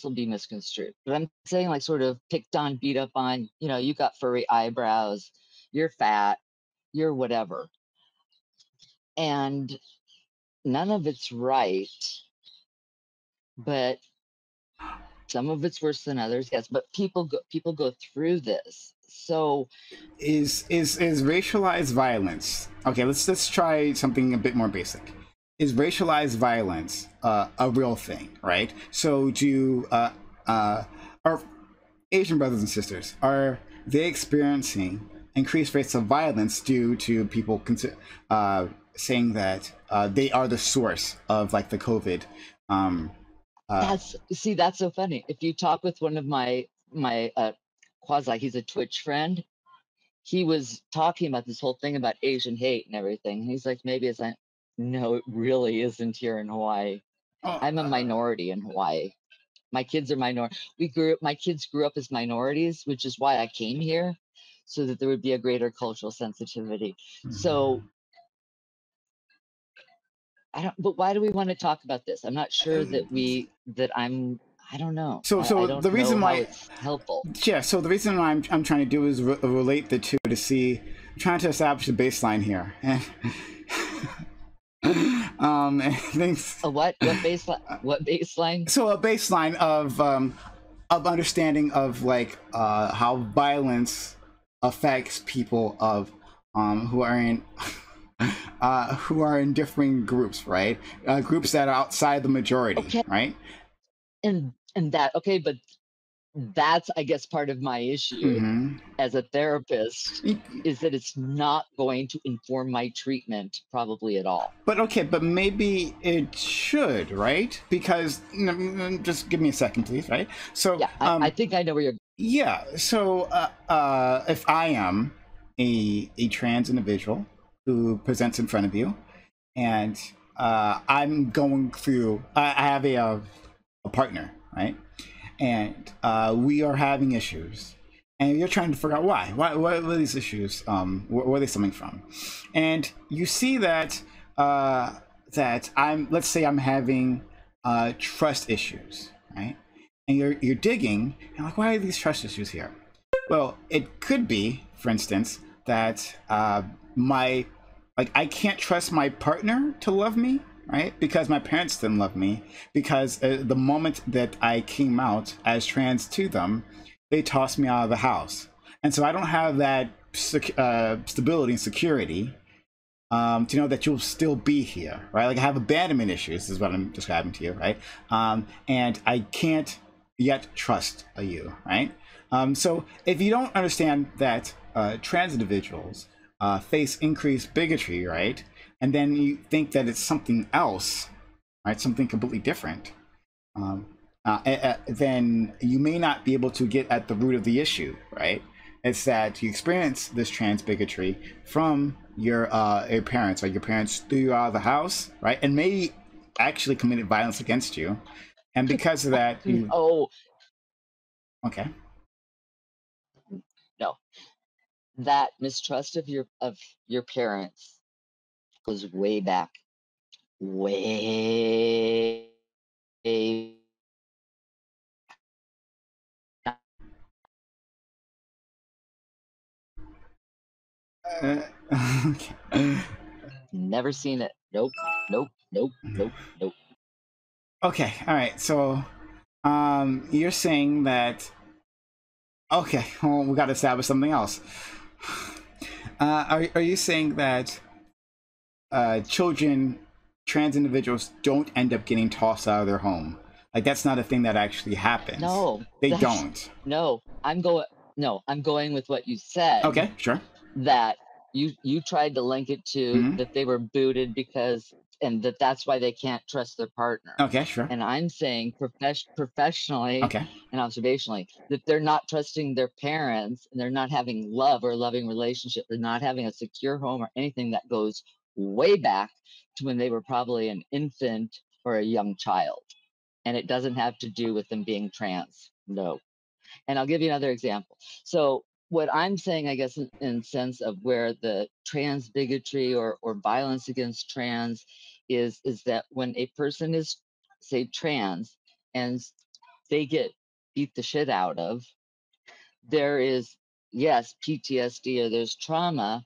will be misconstrued, but I'm saying, like, sort of picked on, beat up on, you got furry eyebrows, you're fat, you're whatever. And none of it's right, but some of it's worse than others, yes. But people go through this. So is racialized violence, okay, let's try something a bit more basic. Is racialized violence a real thing, right? So do our Asian brothers and sisters, are they experiencing increased rates of violence due to people saying that they are the source of, like, the COVID? That's so funny. If you talk with one of my quasi, he's a Twitch friend, he was talking about this whole thing about Asian hate and everything. He's like, maybe it's like, no, it really isn't here in Hawaii. I'm a minority in Hawaii. My kids are my kids grew up as minorities, which is why I came here, so that there would be a greater cultural sensitivity. Mm-hmm. So but why do we want to talk about this? I'm not sure I don't know. So I don't the reason why it's helpful. Yeah. So the reason why I'm trying to do is relate the two to see, I'm trying to establish a baseline here. What baseline? So a baseline of understanding of, like, how violence affects people who are in different groups, right? Groups that are outside the majority, okay. Right? And that, okay, but that's, I guess, part of my issue as a therapist, is that it's not going to inform my treatment probably at all. But maybe it should, right? Because, just give me a second, please, right? So yeah, I think I know where you're. Yeah. So if I am a trans individual who presents in front of you, and I'm going through. I have a partner, right? And we are having issues, and you're trying to figure out why. What are these issues? Where are they coming from? And you see that that let's say I'm having trust issues, right? And you're digging, and like, why are these trust issues here? Well, it could be, for instance, that my like I can't trust my partner to love me, right? Because my parents didn't love me. Because the moment that I came out as trans to them, they tossed me out of the house, and so I don't have that stability and security to know that you'll still be here, right? Like I have abandonment issues, is what I'm describing to you, right? And I can't yet trust you, right? So if you don't understand that trans individuals face increased bigotry, right? And then you think that it's something else, right? Something completely different. Then you may not be able to get at the root of the issue, right? It's that you experience this trans bigotry from your parents, right? Your parents threw you out of the house, right? And maybe actually committed violence against you. And because of that, you... Oh, Okay. no. That mistrust of your parents goes way back. Way Okay. never seen it. Nope. Nope. Nope. Nope. Nope. Okay. All right. So, you're saying that... Okay. Well, we got to establish something else. Are you saying that children, trans individuals, don't end up getting tossed out of their home? Like that's not a thing that actually happens. No, they don't. No, I'm going with what you said. Okay, sure. That you tried to link it to that they were booted because, and that's why they can't trust their partner. Okay, sure. And I'm saying professionally Okay. and observationally that they're not trusting their parents, and they're not having love or a loving relationship. They're not having a secure home or anything that goes way back to when they were probably an infant or a young child. And it doesn't have to do with them being trans. No. And I'll give you another example. So what I'm saying, I guess, in sense of where the trans bigotry or violence against trans is that when a person is, say, trans and they get beat the shit out of, there is, yes, PTSD or there's trauma,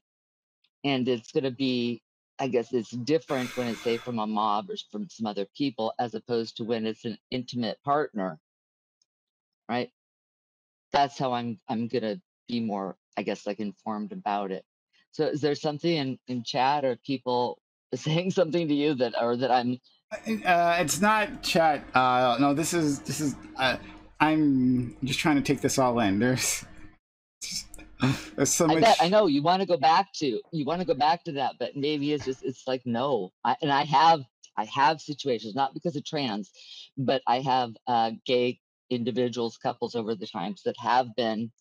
and it's going to be, I guess it's different when it's, say, from a mob or from some other people, as opposed to when it's an intimate partner, right? That's how I'm gonna be more, I guess, like informed about it. So is there something in chat or people saying something to you that I'm... It's not chat. No, this is I'm just trying to take this all in. There's so much. bet, I know you want to go back to that, but maybe it's like, no. I have situations, not because of trans, but I have gay individuals, couples over the times that have been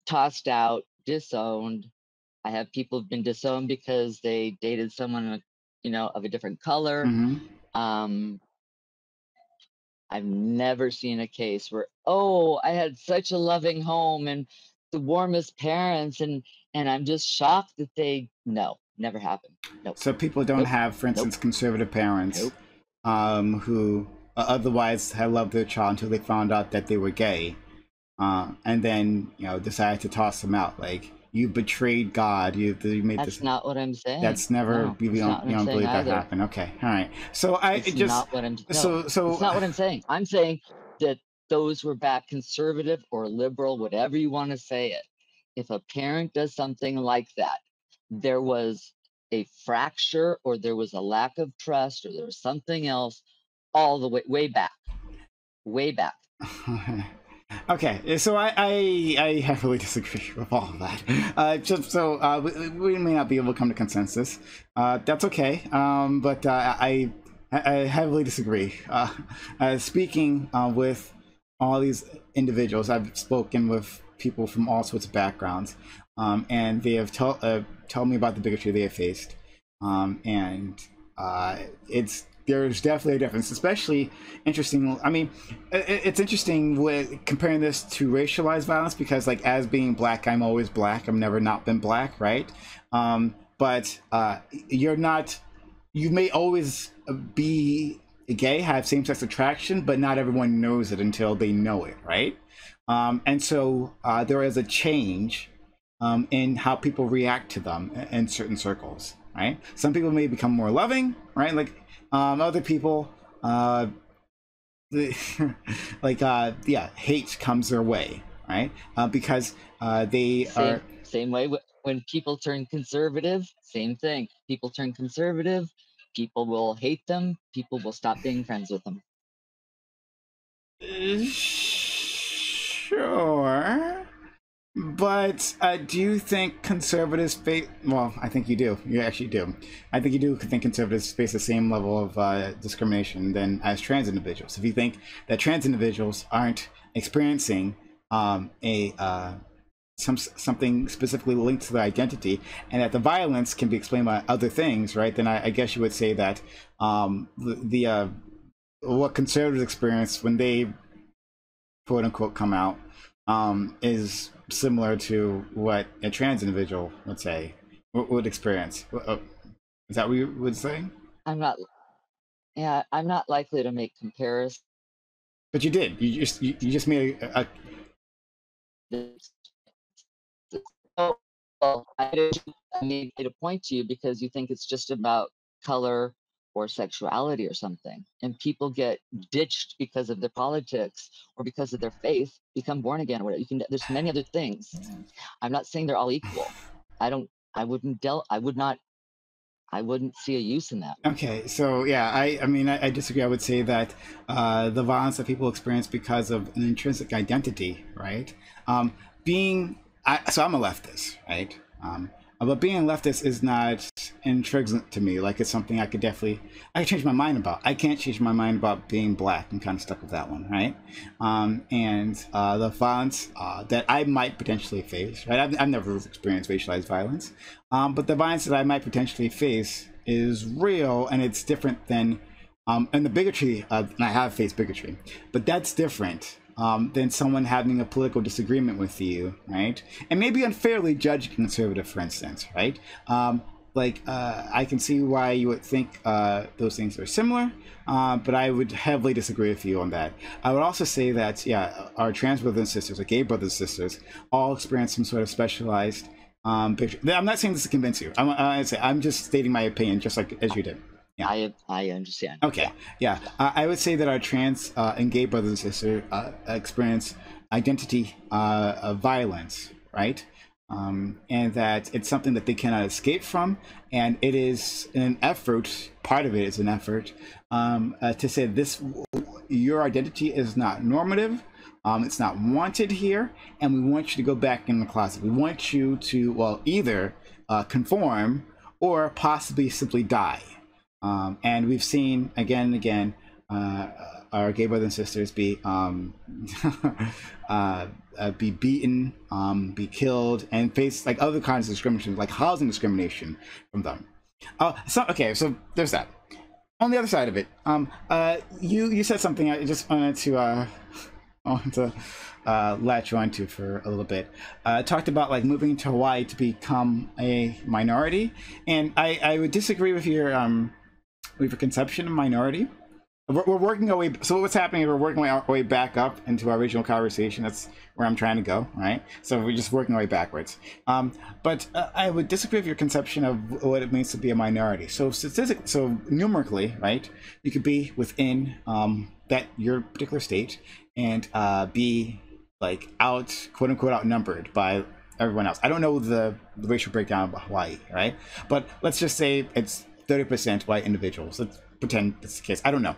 tossed out, disowned. I have people who've been disowned because they dated someone, of a different color. I've never seen a case where, oh, I had such a loving home and the warmest parents, and I'm just shocked that no, never happened. Nope. So people don't have, for instance, conservative parents who otherwise had loved their child until they found out that they were gay, and then decided to toss them out. Like, you betrayed God. You made That's not what I'm saying. That's never. You don't believe that happened. Okay, all right. So it's not what I'm. So it's not what I'm saying. I'm saying that those were back conservative or liberal, whatever you want to say it. If a parent does something like that, there was a fracture, or there was a lack of trust, or there was something else, all the way back. Okay, so I heavily disagree with all of that. We may not be able to come to consensus. That's okay. But I heavily disagree. Speaking with all these individuals, I've spoken with people from all sorts of backgrounds, and they have told me about the bigotry they have faced. And there's definitely a difference, especially interesting. I mean, it's interesting with comparing this to racialized violence because, like, as being black, I'm always black. I've never not been black, right? But you're not. You may always be gay, have same-sex attraction, but not everyone knows it until they know it, right? And so there is a change in how people react to them in certain circles, right? Some people may become more loving, right? Like other people, yeah, hate comes their way, right? Because they are. Same way when people turn conservative, same thing. People turn conservative, people will hate them, people will stop being friends with them. Sure. But do you think conservatives face? Well, I think you do. You actually do. I think you do think conservatives face the same level of discrimination than as trans individuals. If you think that trans individuals aren't experiencing something specifically linked to their identity, and that the violence can be explained by other things, right? Then I guess you would say that what conservatives experience when they quote unquote come out is similar to what a trans individual would say would experience. Is that what you would say? I'm not. Yeah, I'm not likely to make comparisons. But you did. You just made a Well, I made a point to you because you think it's just about color or sexuality or something, and people get ditched because of their politics or because of their faith, become born again or whatever. There's many other things. I'm not saying they're all equal. I wouldn't see a use in that. Okay, so yeah, I mean, I disagree. I would say that the violence that people experience because of an intrinsic identity, right? So I'm a leftist, right? But being a leftist is not intrinsic to me. Like, it's something I could change my mind about. I can't change my mind about being black. I'm kind of stuck with that one, right? And the violence that I might potentially face, right? I've never experienced racialized violence, but the violence that I might potentially face is real, and it's different than, and the bigotry, and I have faced bigotry, but that's different than someone having a political disagreement with you, right? And maybe unfairly judge a conservative, for instance, right? I can see why you would think those things are similar, but I would heavily disagree with you on that. I would also say that, yeah, our trans brothers and sisters, or gay brothers and sisters, all experience some sort of specialized picture. I'm not saying this to convince you. I'm just stating my opinion, just like as you did. Yeah. I understand. Okay, yeah. I would say that our trans and gay brothers and sisters experience identity violence, right? And that it's something that they cannot escape from, and it is an effort. Part of it is an effort to say your identity is not normative. It's not wanted here, and we want you to go back in the closet. We want you to, either conform or possibly simply die. And we've seen again and again our gay brothers and sisters be beaten, be killed, and face like other kinds of discrimination, like housing discrimination from them. So there's that. On the other side of it, you said something I just wanted to latch onto for a little bit. Talked about like moving to Hawaii to become a minority, and I would disagree with your conception of minority. We're working our way. So what's happening is we're working our way back up into our original conversation. That's where I'm trying to go, right? So we're just working our way backwards. But I would disagree with your conception of what it means to be a minority. So numerically, right? You could be within your particular state and be like quote unquote outnumbered by everyone else. I don't know the racial breakdown of Hawaii, right? But let's just say it's 30% white individuals. Let's pretend that's the case. I don't know,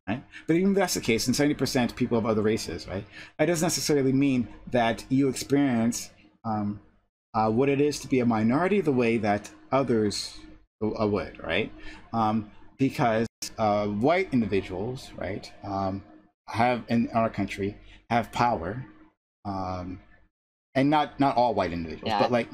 right? But even if that's the case, and 70% people of other races, right? That doesn't necessarily mean that you experience what it is to be a minority the way that others would, right? Because white individuals, right, have in our country have power, and not all white individuals, but like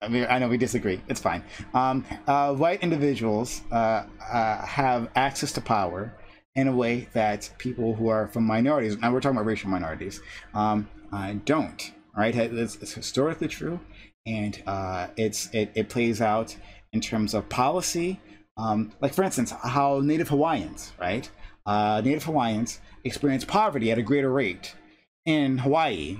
I mean, I know we disagree. It's fine. White individuals have access to power in a way that people who are from minorities, now we're talking about racial minorities, don't. Right? It's historically true, and it plays out in terms of policy. Like for instance, how Native Hawaiians, right? Native Hawaiians experience poverty at a greater rate in Hawaii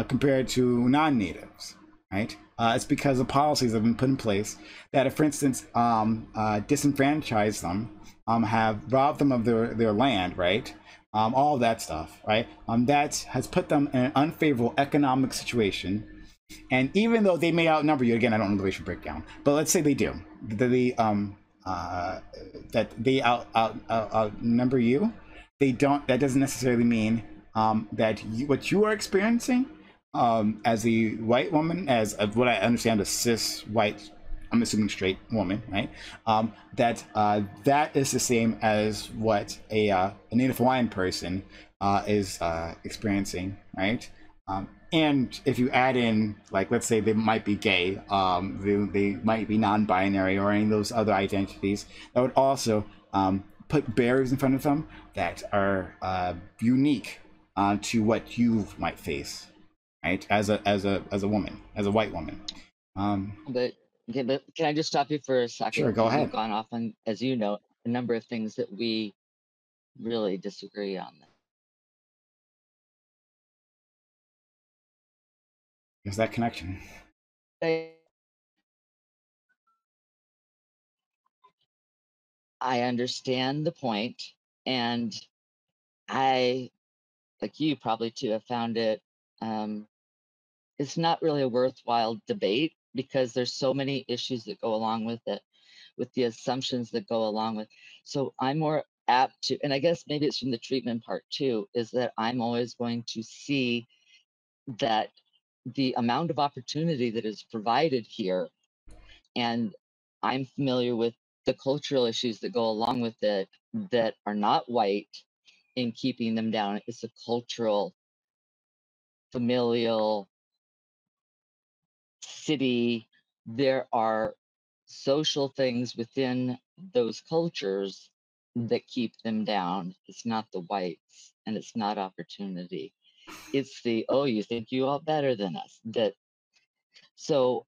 compared to non-natives, right? It's because the policies have been put in place that, for instance, disenfranchise them, have robbed them of their land, right? All of that stuff, right? That has put them in an unfavorable economic situation. And even though they may outnumber you, again, I don't know the racial breakdown, but let's say they do, uh, that they outnumber you. They don't. That doesn't necessarily mean that what you are experiencing as a white woman, as what I understand, a cis white, I'm assuming straight woman, right? That is the same as what a Native Hawaiian person is experiencing, right? And if you add in, like, let's say they might be gay, they might be non-binary or any of those other identities, that would also put barriers in front of them that are unique to what you might face, right? As a woman, as a white woman. But okay, but can I just stop you for a second? Sure, go Because you've ahead. gone off on, as you know, a number of things that we really disagree on. There's that connection. I understand the point, and I, like you probably too, have found it. It's not really a worthwhile debate because there's so many issues that go along with it, with the assumptions that go along with. So I'm more apt to, and I guess maybe it's from the treatment part too, is that I'm always going to see that the amount of opportunity that is provided here, and I'm familiar with the cultural issues that go along with it that are not white in keeping them down. It's a cultural, familial, city. There are social things within those cultures that keep them down. It's not the whites and it's not opportunity. It's the, oh, you think you are better than us. That so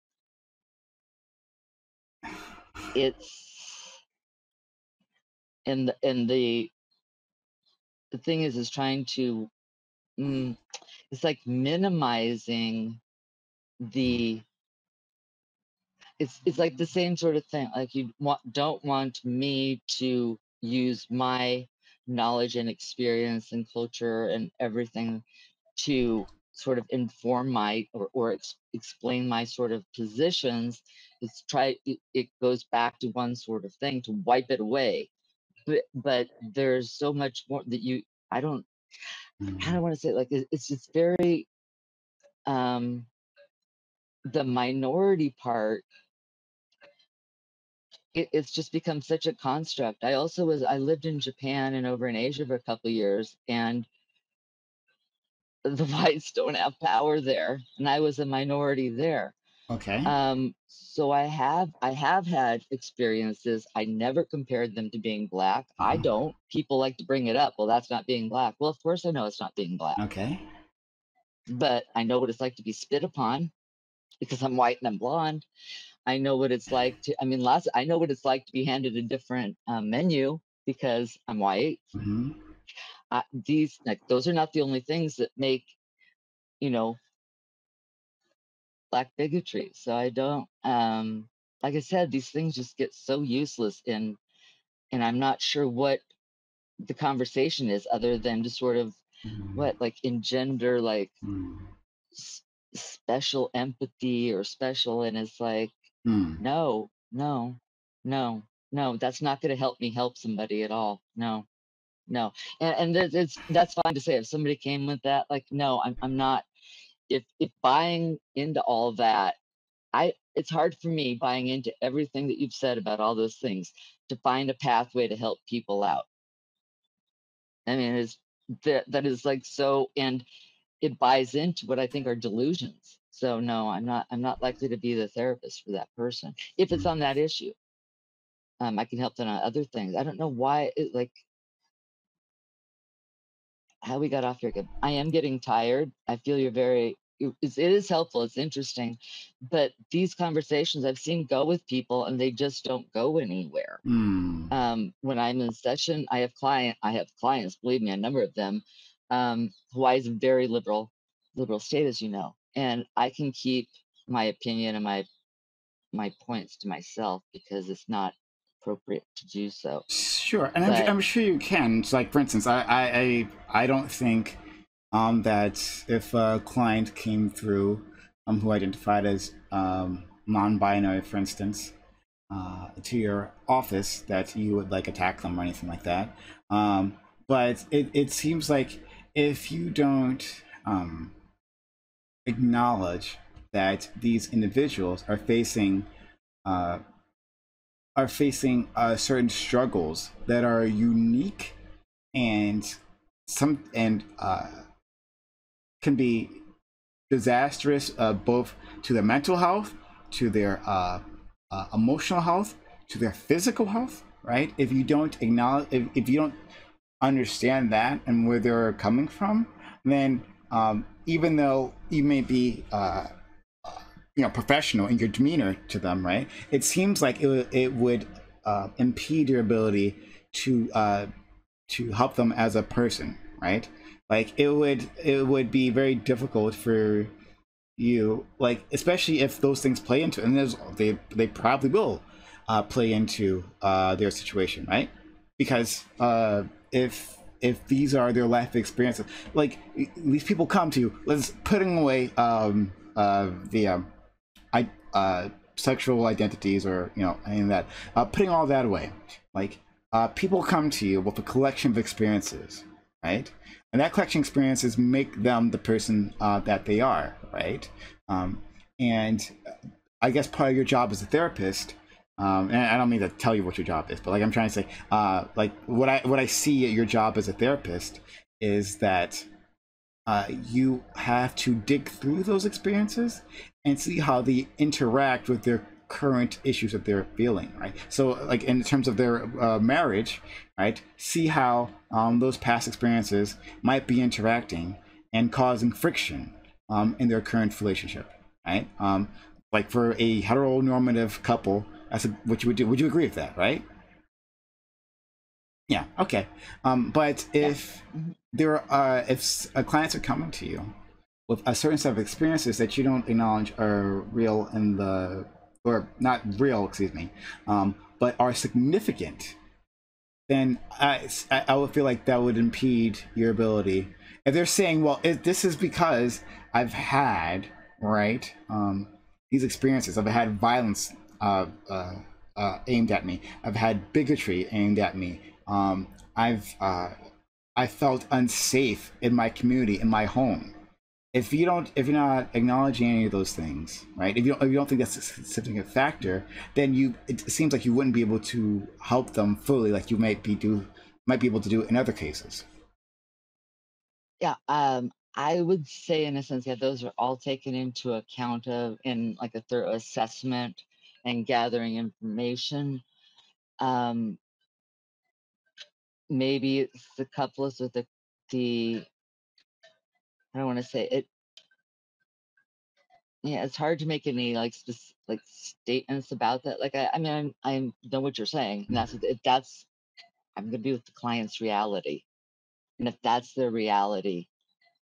it's and the thing is trying to it's like minimizing the it's like the same sort of thing. Like don't want me to use my knowledge and experience and culture and everything to sort of inform my or explain my sort of positions. It goes back to one sort of thing to wipe it away. But there's so much more that you I don't want to say, like it's just very the minority part, it's just become such a construct. I lived in Japan and over in Asia for a couple of years, and the whites don't have power there, and I was a minority there. Okay. So I have had experiences. I never compared them to being black. I don't. People like to bring it up. Well, that's not being black. Well, of course I know it's not being black, Okay. but I know what it's like to be spit upon because I'm white and I'm blonde. I know what it's like to, I mean, I know what it's like to be handed a different menu because I'm white. Mm-hmm. Those are not the only things that make, you know, black bigotry. So I don't, like I said, these things just get so useless and I'm not sure what the conversation is other than to sort of like engender like special empathy or special. And it's like, no, no, no, no, that's not going to help me help somebody at all. No, no. And that's fine to say if somebody came with that, like, no, I'm not, if buying into all that, it's hard for me buying into everything that you've said about all those things to find a pathway to help people out. I mean, that is like so, and it buys into what I think are delusions. So no, I'm not likely to be the therapist for that person. If it's on that issue, I can help them on other things. I don't know why like how we got off here. I am getting tired. I feel you're very it is helpful. It's interesting, but these conversations I've seen go with people and they just don't go anywhere. Mm. When I'm in session, I have clients, believe me, a number of them. Hawaii is a very liberal state, as you know, and I can keep my opinion and my points to myself because it's not appropriate to do so. Sure, and But I'm sure you can. It's like, for instance, I don't think that if a client came through who identified as non-binary, for instance, to your office, that you would like attack them or anything like that. But it seems like if you don't acknowledge that these individuals uh, are facing certain struggles that are unique and can be disastrous, both to their mental health, to their emotional health, to their physical health. Right? If you don't acknowledge, if you don't understand that and where they're coming from, then even though you may be professional in your demeanor to them, right? It seems like it would impede your ability to help them as a person, right? Like it would be very difficult for you, like, especially if those things play into, and they probably will play into their situation, right? Because if these are their life experiences, like these people come to you, let's putting away the sexual identities, or any of that, putting all that away, like people come to you with a collection of experiences, right? And that collection of experiences make them the person that they are, right? And I guess part of your job as a therapist, and I don't mean to tell you what your job is, but like I'm trying to say, like what I see at your job as a therapist is that you have to dig through those experiences and see how they interact with their current issues that they're feeling, right? So, like in terms of their marriage, right? See how those past experiences might be interacting and causing friction in their current relationship, right? Like for a heteronormative couple, that's what you would do. Would you agree with that, right? Yeah. Okay. But yeah. if clients are coming to you with a certain set of experiences that you don't acknowledge are real or not real, excuse me, but are significant, then I would feel like that would impede your ability. If they're saying, well, this is because I've had, right, these experiences, I've had violence aimed at me, I've had bigotry aimed at me, I've I felt unsafe in my community, in my home. If you're not acknowledging any of those things, right? If you don't think that's a significant factor, then it seems like you wouldn't be able to help them fully, like you might be able to do in other cases. Yeah, I would say in a sense, yeah, those are all taken into account of in like a thorough assessment and gathering information. Um, Maybe it's the couples with the I don't want to say it. Yeah, it's hard to make any like like statements about that. Like I mean, I know what you're saying, and that's if that's I'm gonna be with the client's reality, and if that's their reality,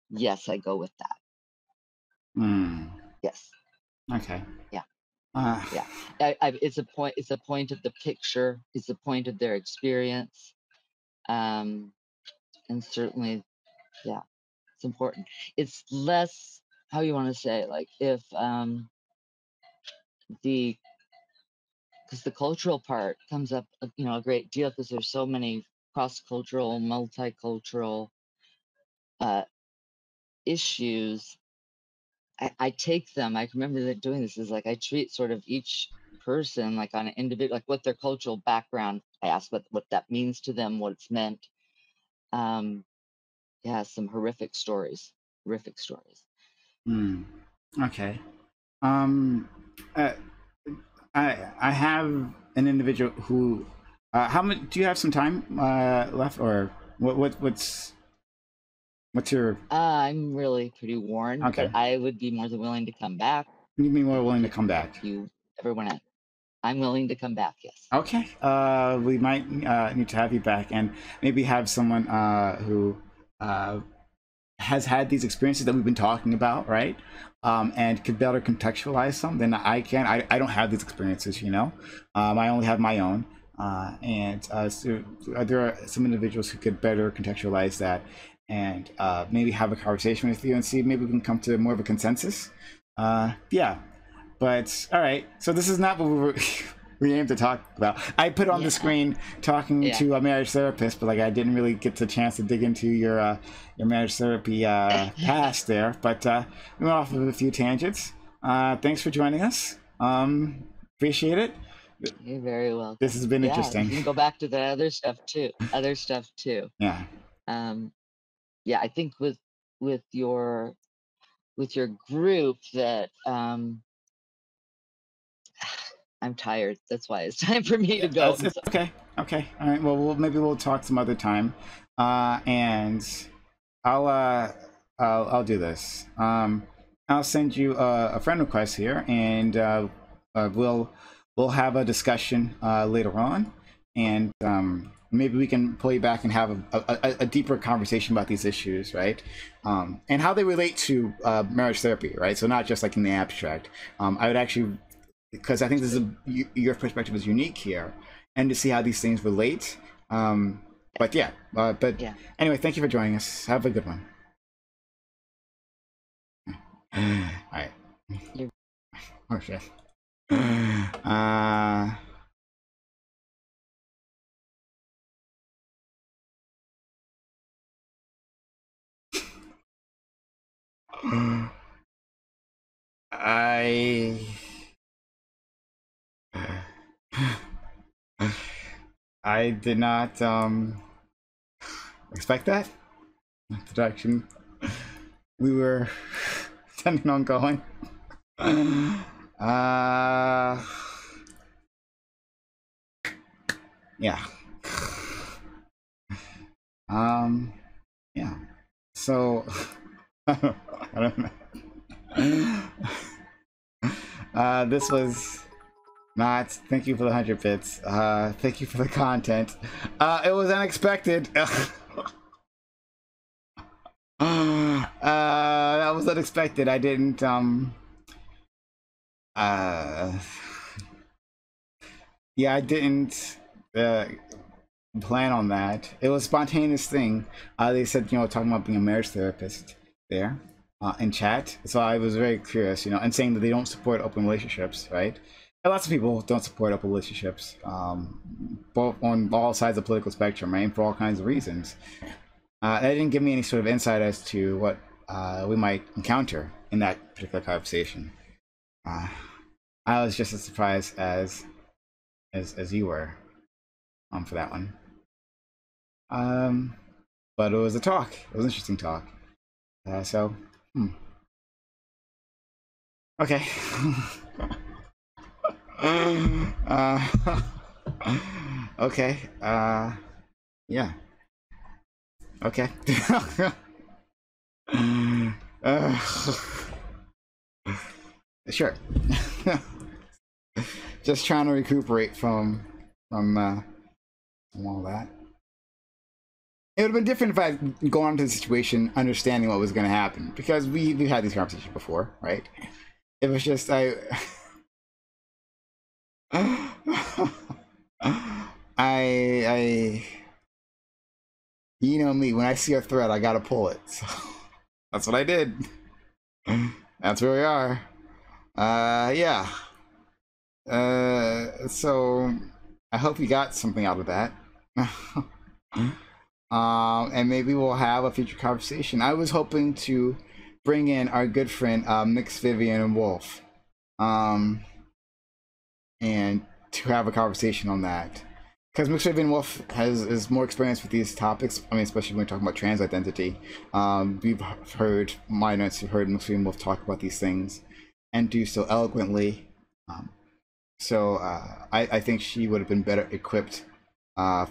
yes, I go with that. Hmm. Yes, Okay. yeah. Uh, Yeah, it's a point. It's a point of the picture. It's a point of their experience, um, and certainly, yeah, it's important. It's less how you want to say, like if the because the cultural part comes up, a great deal because there's so many cross-cultural, multicultural uh, issues. I take them. I remember that doing this is like I treat sort of each person like on an individual, like what their cultural background. I ask what that means to them, what it's meant. Um, yeah, some horrific stories. Horrific stories. hmm. Okay. Um, uh, I have an individual who. How much do you have some time left, or what's your? I'm really pretty worn, but Okay. I would be more than willing to come back You'd be more willing to if come back. you ever want to. I'm willing to come back. Yes. Okay. We might need to have you back, and maybe have someone who uh, has had these experiences that we've been talking about, right? And could better contextualize them than I can. I don't have these experiences, you know. I only have my own. So there are some individuals who could better contextualize that, and maybe have a conversation with you and see maybe we can come to more of a consensus. Yeah, but all right. So this is not what we were we aimed to talk about. I put on the Yeah. screen talking Yeah. to a marriage therapist, but like I didn't really get the chance to dig into your marriage therapy past there. But we went off of a few tangents. Thanks for joining us. Appreciate it. You're very welcome. This has been Yeah, interesting. you can go back to the other stuff too. Yeah. Um, yeah, I think with your group that I'm tired. That's why it's time for me to go. It's okay. Okay. All right. Well, maybe we'll talk some other time. And I'll I'll do this. I'll send you a friend request here, and we'll have a discussion later on, and maybe we can pull you back and have a deeper conversation about these issues, right? And how they relate to marriage therapy, right? So not just like in the abstract. I would actually, because I think this is your perspective is unique here, and to see how these things relate. But yeah, but Yeah. anyway, thank you for joining us. Have a good one. All right. You're Oh shit. Uh, I I did not expect that. Not the direction we were intending on going. Uh, yeah. Yeah. So I don't know. This was not. Thank you for the 100 bits. Thank you for the content. It was unexpected. That was unexpected. I didn't. Uh, yeah, I didn't plan on that. It was a spontaneous thing. They said, talking about being a marriage therapist there in chat. So I was very curious, and saying that they don't support open relationships, right? And lots of people don't support open relationships, both on all sides of the political spectrum, right? For all kinds of reasons. That didn't give me any sort of insight as to what we might encounter in that particular conversation. I was just as surprised as you were for that one. But it was a talk. It was an interesting talk. So, okay. Okay. Yeah. Okay. Sure. Just trying to recuperate from all that. It would have been different if I had gone into the situation understanding what was going to happen, because we've had these conversations before, right? It was just I you know me, when I see a thread, I gotta pull it. So that's what I did. That's where we are. Yeah. So I hope you got something out of that. And maybe we'll have a future conversation. I was hoping to bring in our good friend Mix, Vivian, and Wolf, and to have a conversation on that, because Mr. Van Wolf is more experienced with these topics. I mean, especially when we're talking about trans identity. We've heard minors who've heard Mr. Van Wolf talk about these things and do so eloquently. So I think she would have been better equipped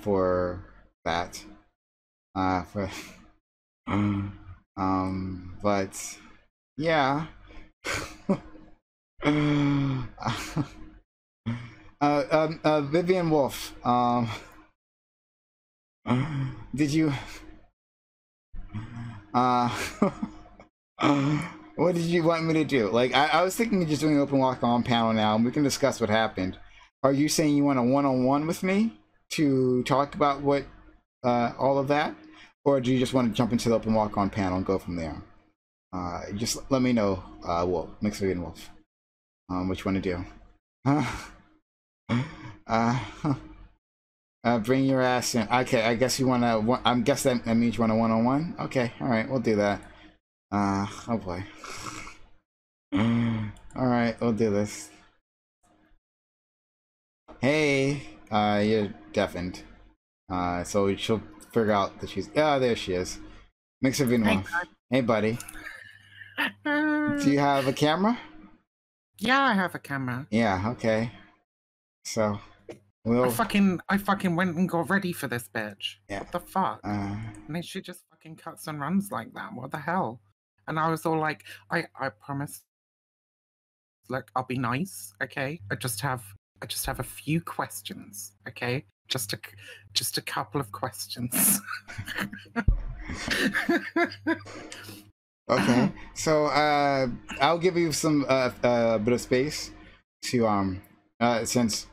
for that. But yeah. Vivian Wolf, did you what did you want me to do? Like, I was thinking of just doing an open walk on panel now, and we can discuss what happened. Are you saying you want a one-on-one with me to talk about what all of that, or do you just want to jump into the open walk on panel and go from there? Just let me know, Wolf, Mixed Vivian Wolf, what you want to do. Bring your ass in. Okay, I guess you want to. I guess that means you want a one-on-one. Okay, all right, we'll do that. Oh boy. All right, we'll do this. Hey, you're deafened. So she'll figure out that she's. Oh, there she is. Mix of Vinwa. Hey, buddy. Do you have a camera? Yeah, I have a camera. Yeah. Okay. So. I fucking went and got ready for this bitch. Yeah. What the fuck? And then she just fucking cuts and runs like that. What the hell? And I was all like, I promise. Look, I'll be nice, okay? I just have a few questions, okay? Just a couple of questions. Okay. So I'll give you some bit of space to since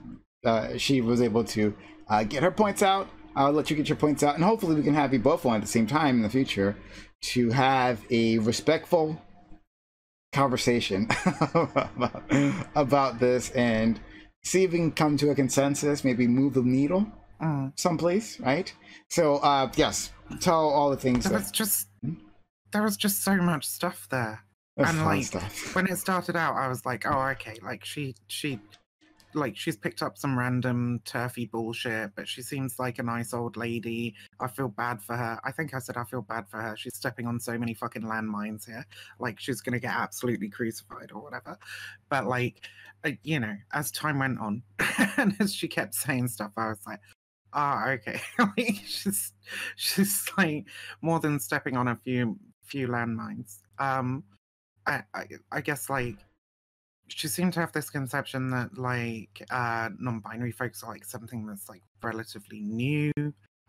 she was able to get her points out. I'll let you get your points out, and hopefully we can have you both on at the same time in the future to have a respectful conversation about this and see if we can come to a consensus, maybe move the needle someplace, right? So, yes, tell all the things. There was just so much stuff there. That's and like stuff. When it started out, I was like, oh, okay, like she's picked up some random turfy bullshit, but she seems like a nice old lady. I feel bad for her. I think I said I feel bad for her. She's stepping on so many fucking landmines here. Like, she's gonna get absolutely crucified or whatever. But like, you know, as time went on, and as she kept saying stuff, I was like, okay. Like, she's like more than stepping on a few landmines. I guess like. She seemed to have this conception that like non-binary folks are like something that's like relatively new.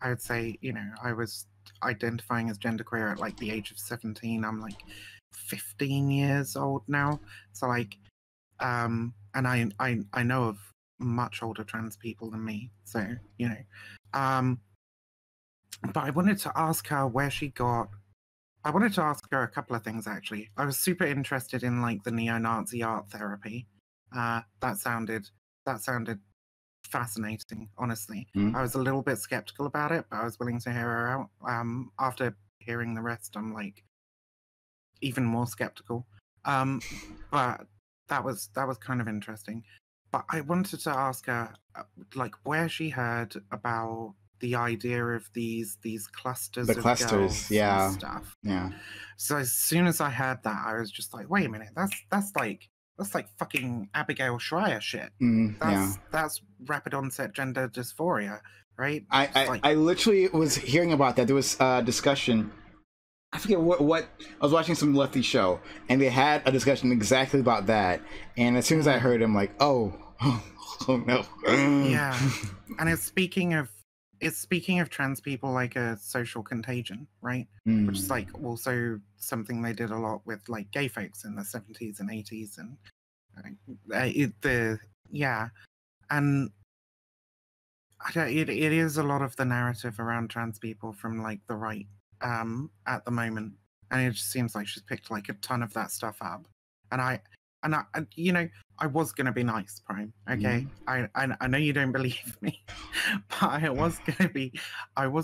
I would say, you know, I was identifying as genderqueer at like the age of 17. I'm like 15 years old now. So like and I know of much older trans people than me. So, you know. But I wanted to ask her where she got I wanted to ask her a couple of things, actually. I was super interested in like the neo-Nazi art therapy. That sounded fascinating, honestly. I was a little bit skeptical about it, but I was willing to hear her out. After hearing the rest, I'm like even more skeptical. But that was kind of interesting. But I wanted to ask her like where she heard about the idea of these clusters of girls and stuff. Yeah. So as soon as I heard that, I was just like, wait a minute, that's like fucking Abigail Schreier shit. That's rapid onset gender dysphoria, right? I literally was hearing about that. There was a discussion. I forget what I was watching some lefty show, and they had a discussion exactly about that. And as soon as I heard him, like, oh no. Yeah, and it's speaking of trans people like a social contagion, right? Which is like also something they did a lot with like gay folks in the 70s and 80s, and and it is a lot of the narrative around trans people from like the right at the moment, and it just seems like she's picked like a ton of that stuff up, and I you know, I was gonna be nice, Prime. Okay, I know you don't believe me, but I was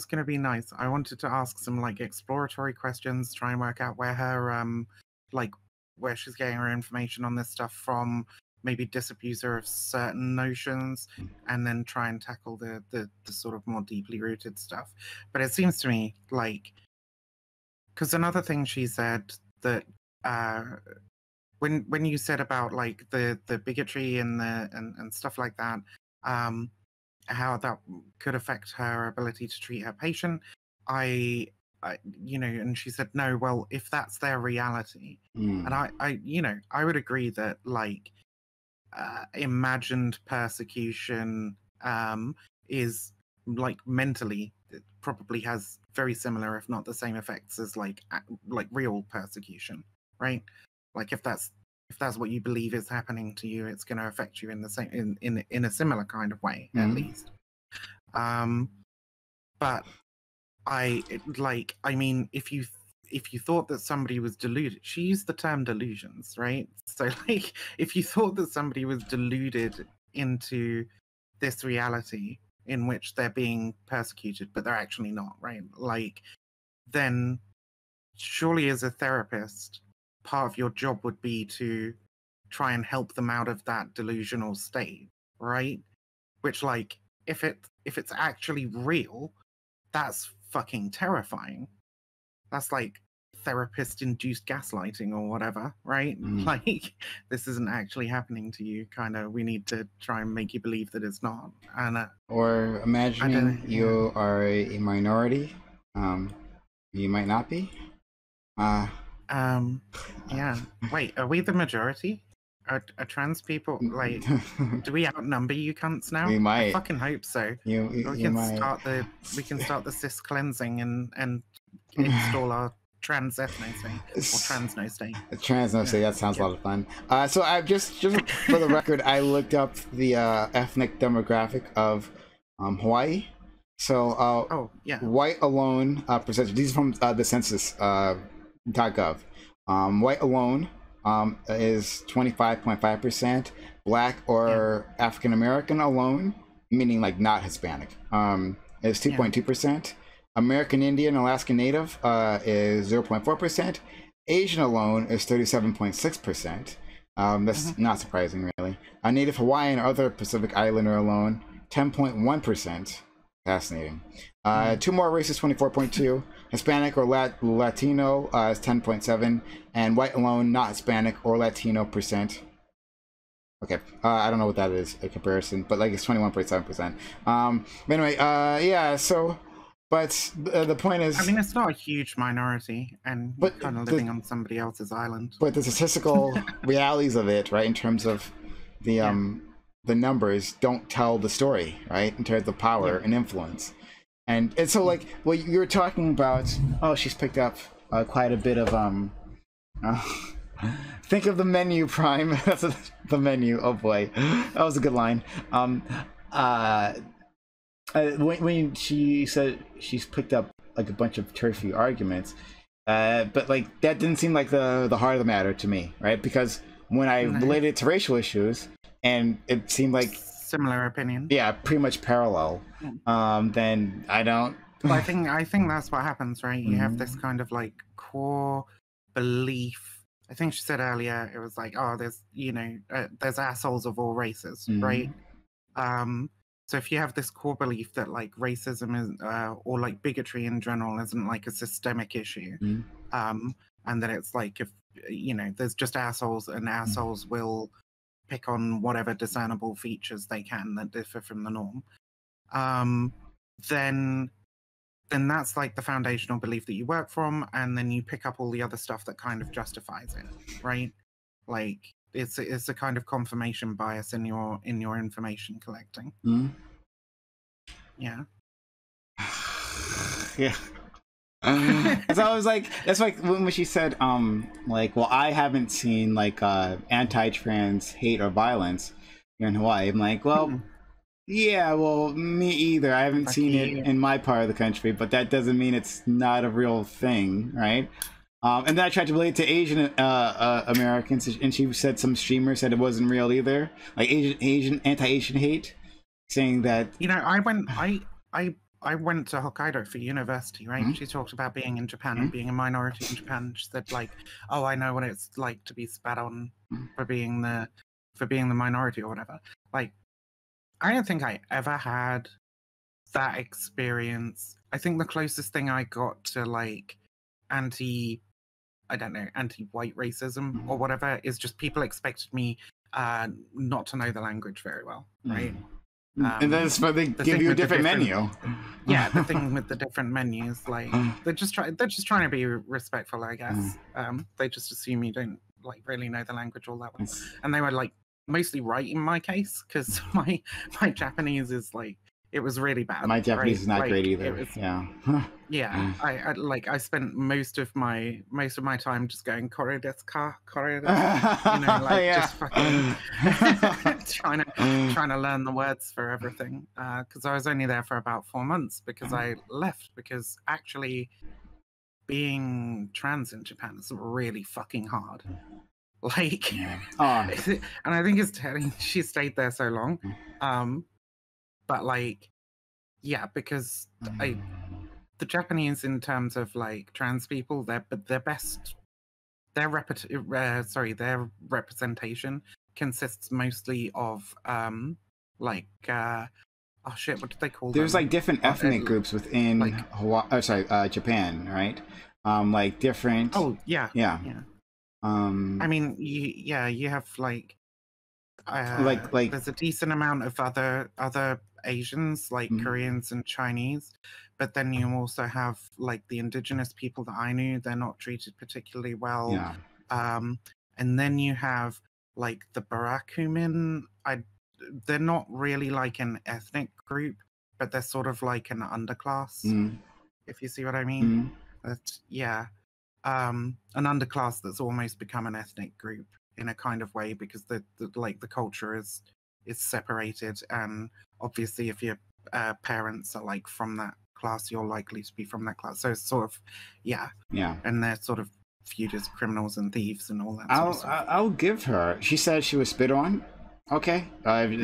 gonna be nice. I wanted to ask some like exploratory questions, try and work out where her where she's getting her information on this stuff from, maybe disabuser of certain notions, and then try and tackle the sort of more deeply rooted stuff. But it seems to me like, because another thing she said that when you said about like the bigotry and and stuff like that, how that could affect her ability to treat her patient, I and she said no. Well, if that's their reality, and I would agree that like imagined persecution is like mentally it probably has very similar, if not the same, effects as like real persecution, right? Like if that's what you believe is happening to you, it's going to affect you in the same in a similar kind of way, at least. But I mean, if you thought that somebody was deluded, she used the term delusions, right? So like if you thought that somebody was deluded into this reality in which they're being persecuted, but they're actually not, right? Like, then surely as a therapist, part of your job would be to try and help them out of that delusional state, right? Which, like, if it's actually real, that's fucking terrifying. That's like therapist-induced gaslighting or whatever, right? Like, this isn't actually happening to you. Kind of, we need to try and make you believe that it's not. And or imagining you are a minority, you might not be. Yeah. Wait, are we the majority? Are trans people like? Do we outnumber you cunts now? We might. I fucking hope so. We can start the cis cleansing and install our trans ethno state or trans no state. Trans no state. That sounds a lot of fun. So I just for the record, I looked up the ethnic demographic of Hawaii. So white alone percentage. These are from the census.gov. White alone is 25.5%. Black or African American alone, meaning like not Hispanic, is 2.2%. American Indian, Alaska Native is 0.4%. Asian alone is 37.6%. That's not surprising, really. Native Hawaiian or other Pacific Islander alone, 10.1%. Fascinating. Two more races, 24.2. Hispanic or Latino is 10.7, and white alone, not Hispanic or Latino percent. Okay, I don't know what that is a comparison, but like it's 21.7%. But anyway, yeah. So, but the point is, I mean, it's not a huge minority, and you're kind of living on somebody else's island. But the statistical realities of it, right, in terms of the numbers, don't tell the story, right, in terms of power and influence. And so, like, well, you were talking about, oh, she's picked up quite a bit of think of the menu, Prime. That's the menu. Oh boy, that was a good line. When she said she's picked up like a bunch of turfy arguments, but like that didn't seem like the heart of the matter to me, right? Because when I related it to racial issues, and it seemed like similar opinion. Yeah, pretty much parallel. Then I don't. Well, I think that's what happens, right? You have this kind of like core belief. I think she said earlier it was like, oh, there's assholes of all races, right? So if you have this core belief that like racism is or like bigotry in general isn't like a systemic issue, and that it's like if there's just assholes and assholes will pick on whatever discernible features they can that differ from the norm, then that's like the foundational belief that you work from, and then you pick up all the other stuff that kind of justifies it, right? Like it's a kind of confirmation bias in your information collecting. Yeah. Yeah. So I was like, that's like when she said, like, well, I haven't seen like anti-trans hate or violence here in Hawaii. I'm like, well, yeah, well, me either. I haven't seen it in my part of the country, but that doesn't mean it's not a real thing, right? And then I tried to relate to Asian Americans, and she said some streamers said it wasn't real either, like Asian anti-Asian hate, saying that I went to Hokkaido for university, right? She talked about being in Japan and being a minority in Japan. She said like, oh, I know what it's like to be spat on for for being the minority or whatever. Like, I don't think I ever had that experience. I think the closest thing I got to like anti-white racism or whatever is just people expected me not to know the language very well, right? And that's why they give you a different menu. Yeah, the thing with the different menus, like they're just trying to be respectful, I guess. They just assume you don't like really know the language all that well, and they were like mostly right in my case because my Japanese is like, it was really bad. My Japanese is not like, great either. Yeah, I spent most of my time just going kore desu ka, kore desu, just fucking trying to learn the words for everything. Because I was only there for about 4 months because I left because actually being trans in Japan is really fucking hard. Like, and I think it's telling she stayed there so long. But like, yeah, because the Japanese, in terms of like trans people, their representation consists mostly of what did they call them? There's like different ethnic groups within like, Japan, right? Like different. Oh yeah. I mean, you have like there's a decent amount of other Asians, like Koreans and Chinese, but then you also have like the indigenous people that I knew. They're not treated particularly well. And then you have like the Barakumin. They're not really like an ethnic group, but they're sort of like an underclass, if you see what I mean. An underclass that's almost become an ethnic group in a kind of way, because the culture is separated, and obviously if your parents are like from that class, you're likely to be from that class. So it's sort of and they're sort of viewed as criminals and thieves and all that. I'll give her. She said she was spit on. Okay,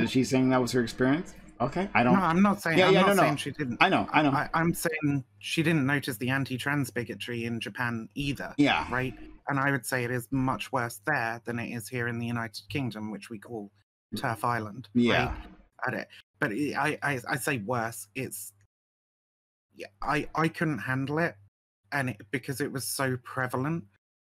she's saying that was her experience. Okay, I don't. No, I'm not saying. I'm not saying no. she didn't. I know. I'm saying she didn't notice the anti-trans bigotry in Japan either. Yeah. Right. And I would say it is much worse there than it is here in the United Kingdom, which we call Turf Island. Yeah. Right? But I say worse. It's I couldn't handle it, and because it was so prevalent.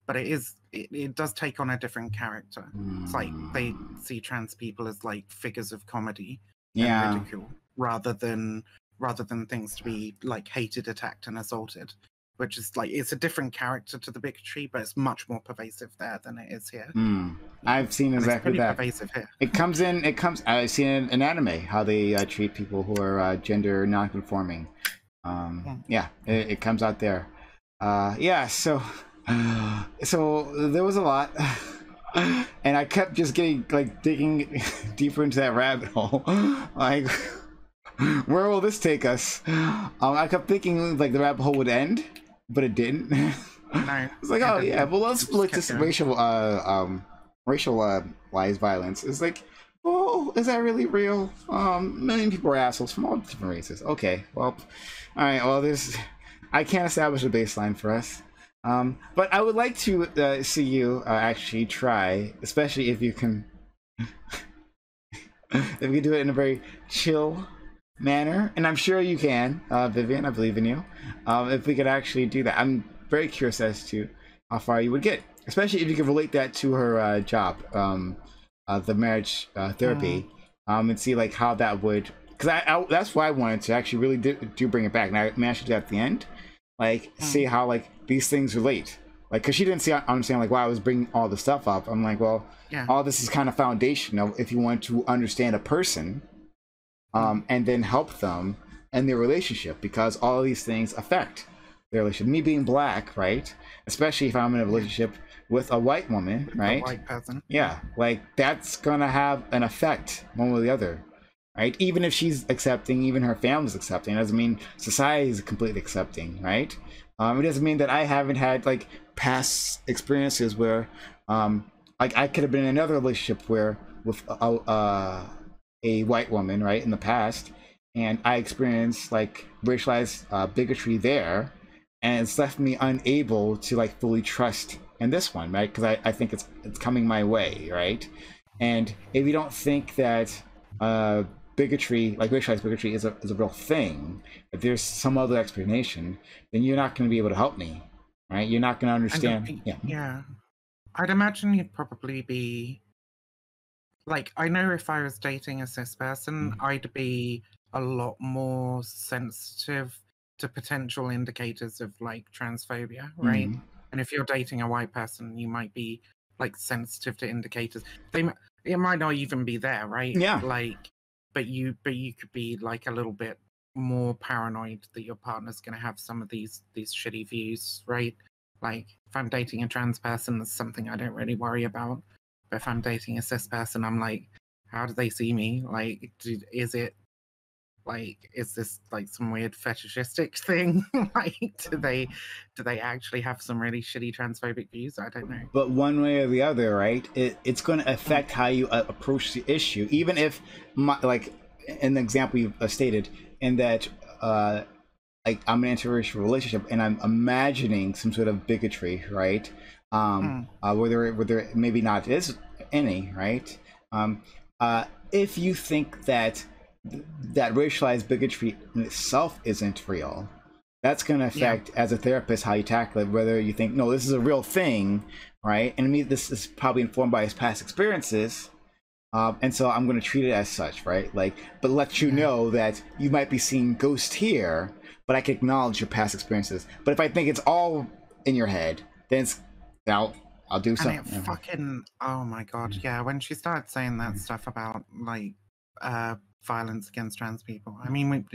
But it does take on a different character. It's like they see trans people as like figures of comedy and ridicule, rather than things to be like hated, attacked, and assaulted. Which is like, it's a different character to the bigotry, but it's much more pervasive there than it is here. I've seen exactly that. Pervasive here. I've seen it in anime how they treat people who are gender non-conforming. It comes out there. So there was a lot, and I kept just getting like digging deeper into that rabbit hole. Like, where will this take us? I kept thinking like the rabbit hole would end, but it didn't. No, it's like, oh yeah, well let's split this racialized violence. It's like, oh, is that really real? Many people are assholes from all different races. Okay, well, all right. Well, I can't establish a baseline for us. But I would like to see you actually try, especially if you can, if you do it in a very chill manner, and I'm sure you can, Vivian. I believe in you. If we could actually do that, I'm very curious as to how far you would get, especially if you could relate that to her job, the marriage therapy, and see like how that would. Because that's why I wanted to actually really do bring it back, and I managed to do that at the end. Like, see how like these things relate, like, because she didn't understand like why I was bringing all the stuff up. I'm like, well, all this is kind of foundational if you want to understand a person, and then help them and their relationship, because all of these things affect their relationship. Me being black, right? Especially if I'm in a relationship with a white woman, right? A white person. Yeah, like that's gonna have an effect one way or the other. Right? Even if she's accepting, even her family's accepting, it doesn't mean society is completely accepting, right? It doesn't mean that I haven't had like past experiences where, like I could have been in another relationship where with a white woman, right, in the past, and I experienced like racialized bigotry there, and it's left me unable to like fully trust in this one, right? Because I think it's coming my way, right? And if you don't think that bigotry, like racialized bigotry, is a real thing, if there's some other explanation, then you're not going to be able to help me, right? You're not going to understand. Yeah. Yeah. I'd imagine you'd probably be like, I know if I was dating a cis person, I'd be a lot more sensitive to potential indicators of like transphobia, right? And if you're dating a white person, you might be like sensitive to indicators. It might not even be there, right? Yeah. Like, but you could be like a little bit more paranoid that your partner's going to have some of these shitty views, right? Like, if I'm dating a trans person, that's something I don't really worry about. But if I'm dating a cis person, I'm like, how do they see me? Like, is this like some weird fetishistic thing? Like, do they actually have some really shitty transphobic views? I don't know. But one way or the other, right? It's going to affect how you approach the issue, even if, like in the example you stated, in that like I'm in an interracial relationship and I'm imagining some sort of bigotry, right? Whether maybe not is any, right? If you think that that racialized bigotry in itself isn't real, that's going to affect, as a therapist, how you tackle it. Whether you think, no, this is a real thing, right? And this is probably informed by his past experiences. And so I'm going to treat it as such, right? Like, but let you know that you might be seeing ghosts here, but I can acknowledge your past experiences. But if I think it's all in your head, then I'll do something. And it fucking, oh my god, yeah. When she started saying that stuff about like violence against trans people, I mean,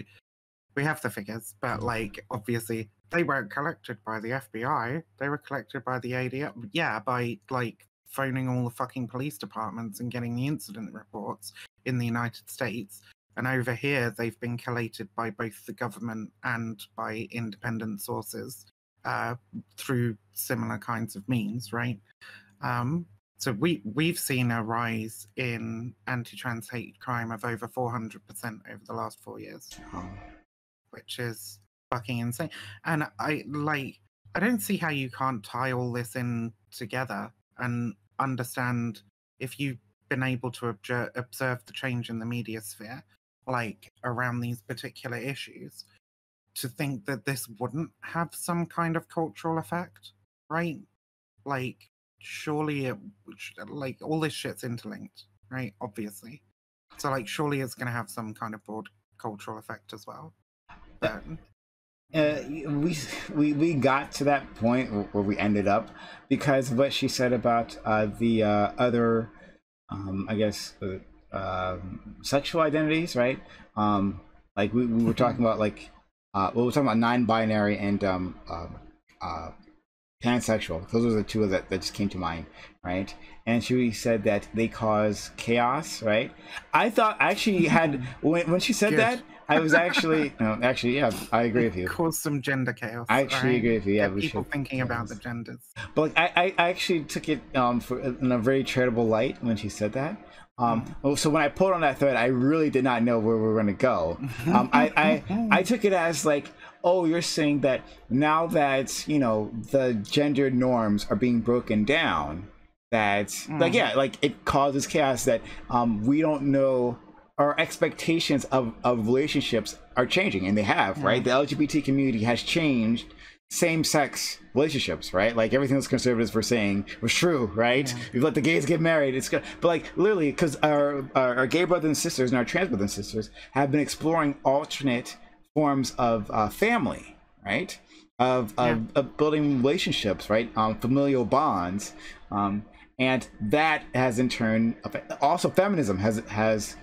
we have the figures, but like obviously they weren't collected by the FBI. They were collected by the ADF. Yeah, by like phoning all the fucking police departments and getting the incident reports in the United States. And over here, they've been collated by both the government and by independent sources through similar kinds of means, right? So we've seen a rise in anti-trans hate crime of over 400% over the last 4 years, which is fucking insane. And I don't see how you can't tie all this in together and understand, if you've been able to observe the change in the media sphere, like around these particular issues, to think that this wouldn't have some kind of cultural effect, right? Like, surely like all this shit's interlinked, right? Obviously. So like surely it's going to have some kind of broad cultural effect as well. But we got to that point where we ended up because of what she said about the other I guess sexual identities, right? Like we were talking about like we were talking about non-binary and pansexual. Those were the two that just came to mind, right? And she said that they cause chaos, right? I thought actually had when she said that, I was actually no, actually yeah, I agree with you. Cause some gender chaos. I actually agree with you. Yeah, get people thinking about the genders. But like, I actually took it in a very charitable light when she said that. So when I pulled on that thread, I really did not know where we were going to go. I took it as like, oh, you're saying that now that the gender norms are being broken down, that like like it causes chaos, that we don't know, our expectations of relationships are changing, and they have, right? The LGBT community has changed same-sex relationships, right? Like everything those conservatives were saying was true, right? We've let the gays get married. It's good, but like literally, because our gay brothers and sisters and our trans brothers and sisters have been exploring alternate forms of family, right? Of building relationships, right? Familial bonds, and that has in turn also feminism has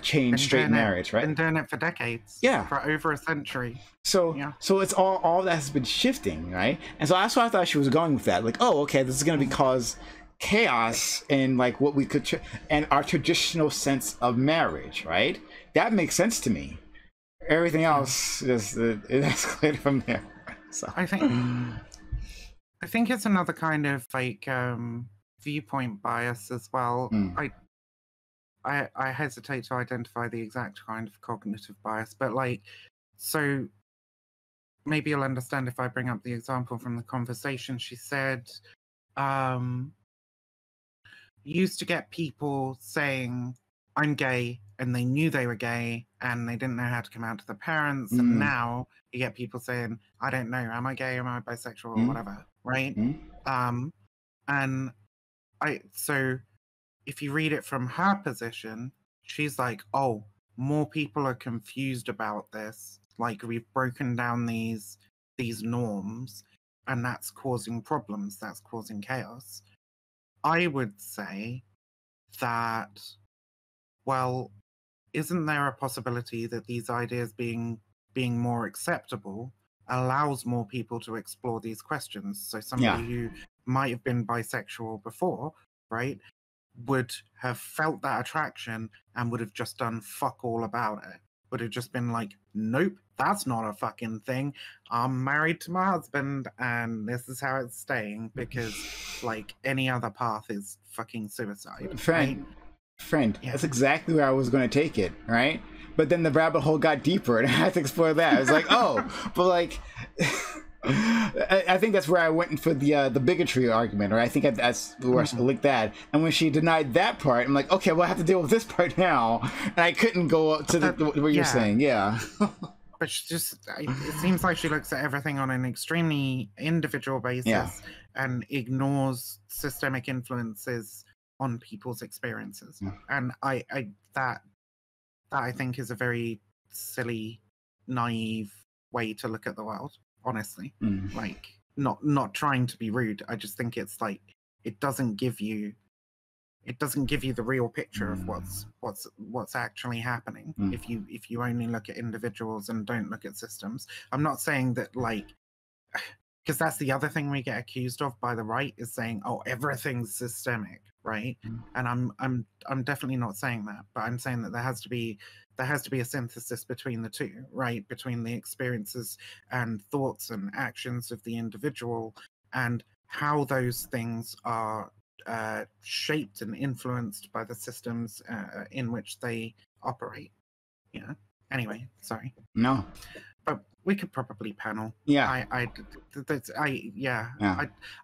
changed straight marriage, right? Been doing it for decades. Yeah, for over a century. So it's all that has been shifting, right? And so that's why I thought she was going with that. Like, oh, okay, this is going to be cause chaos in like what we could and our traditional sense of marriage, right? That makes sense to me. Everything else just it escalated from there. So I think it's another kind of like viewpoint bias as well. I hesitate to identify the exact kind of cognitive bias, but like, so maybe you'll understand if I bring up the example from the conversation. She said, used to get people saying, I'm gay, and they knew they were gay, and they didn't know how to come out to their parents. And now you get people saying, I don't know, am I gay, am I bisexual, or whatever, right? And so if you read it from her position, she's like, oh, more people are confused about this. Like, we've broken down these norms, and that's causing problems, that's causing chaos. I would say that, well, isn't there a possibility that these ideas being more acceptable allows more people to explore these questions? So somebody who might have been bisexual before, right, would have felt that attraction and would have just done fuck all about it. Would have just been like, nope, that's not a fucking thing. I'm married to my husband and this is how it's staying, because like any other path is fucking suicide. Friend, that's exactly where I was going to take it, right? But then the rabbit hole got deeper and I had to explore that. It's like, oh, but like, I think that's where I went for the bigotry argument, or I think that's where I linked that. And when she denied that part, I'm like, okay, well, I have to deal with this part now. And I couldn't go up to what you're saying, But she just, it seems like she looks at everything on an extremely individual basis and ignores systemic influences on people's experiences. And that I think is a very silly, naive way to look at the world, honestly. Like, not trying to be rude, I just think it's like, it doesn't give you the real picture of what's actually happening if you only look at individuals and don't look at systems. I'm not saying that, like, because that's the other thing we get accused of by the right, is saying, oh, everything's systemic, right? And I'm definitely not saying that, but I'm saying that there has to be a synthesis between the two, right? Between the experiences and thoughts and actions of the individual and how those things are shaped and influenced by the systems in which they operate. Yeah. Anyway, sorry. No. But we could probably panel. Yeah. I'm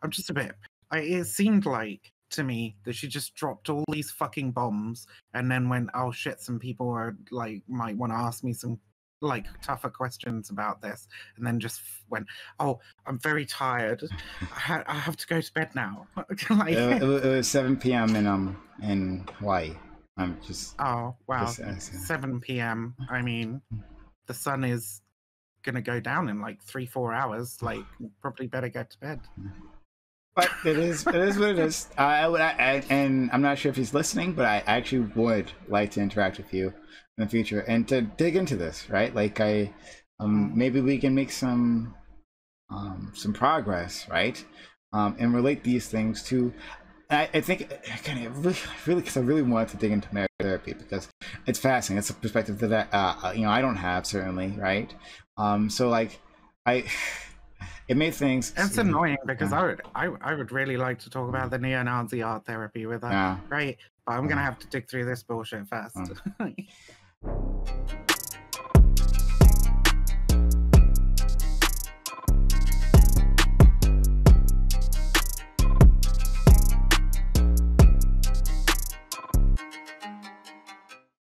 just a bit. It seemed like to me that she just dropped all these fucking bombs and then went, oh shit, some people are like might want to ask me some like tougher questions about this, and then just went, oh, I'm very tired. I have to go to bed now. Like, it was 7 p.m. in Hawaii. I'm just. Oh wow, 7 p.m. I mean, the sun is gonna go down in like 3-4 hours. Like, probably better get to bed. But it is what it is. And I'm not sure if he's listening, but I actually would like to interact with you in the future and to dig into this, right? Like maybe we can make some progress, right? And relate these things to. I think kind of really because I really wanted to dig into marriage therapy because it's fascinating. It's a perspective that I don't have, certainly, right? So like it made things. It's annoying because I would really like to talk about the neo-Nazi art therapy with her, right? But I'm gonna have to dig through this bullshit first.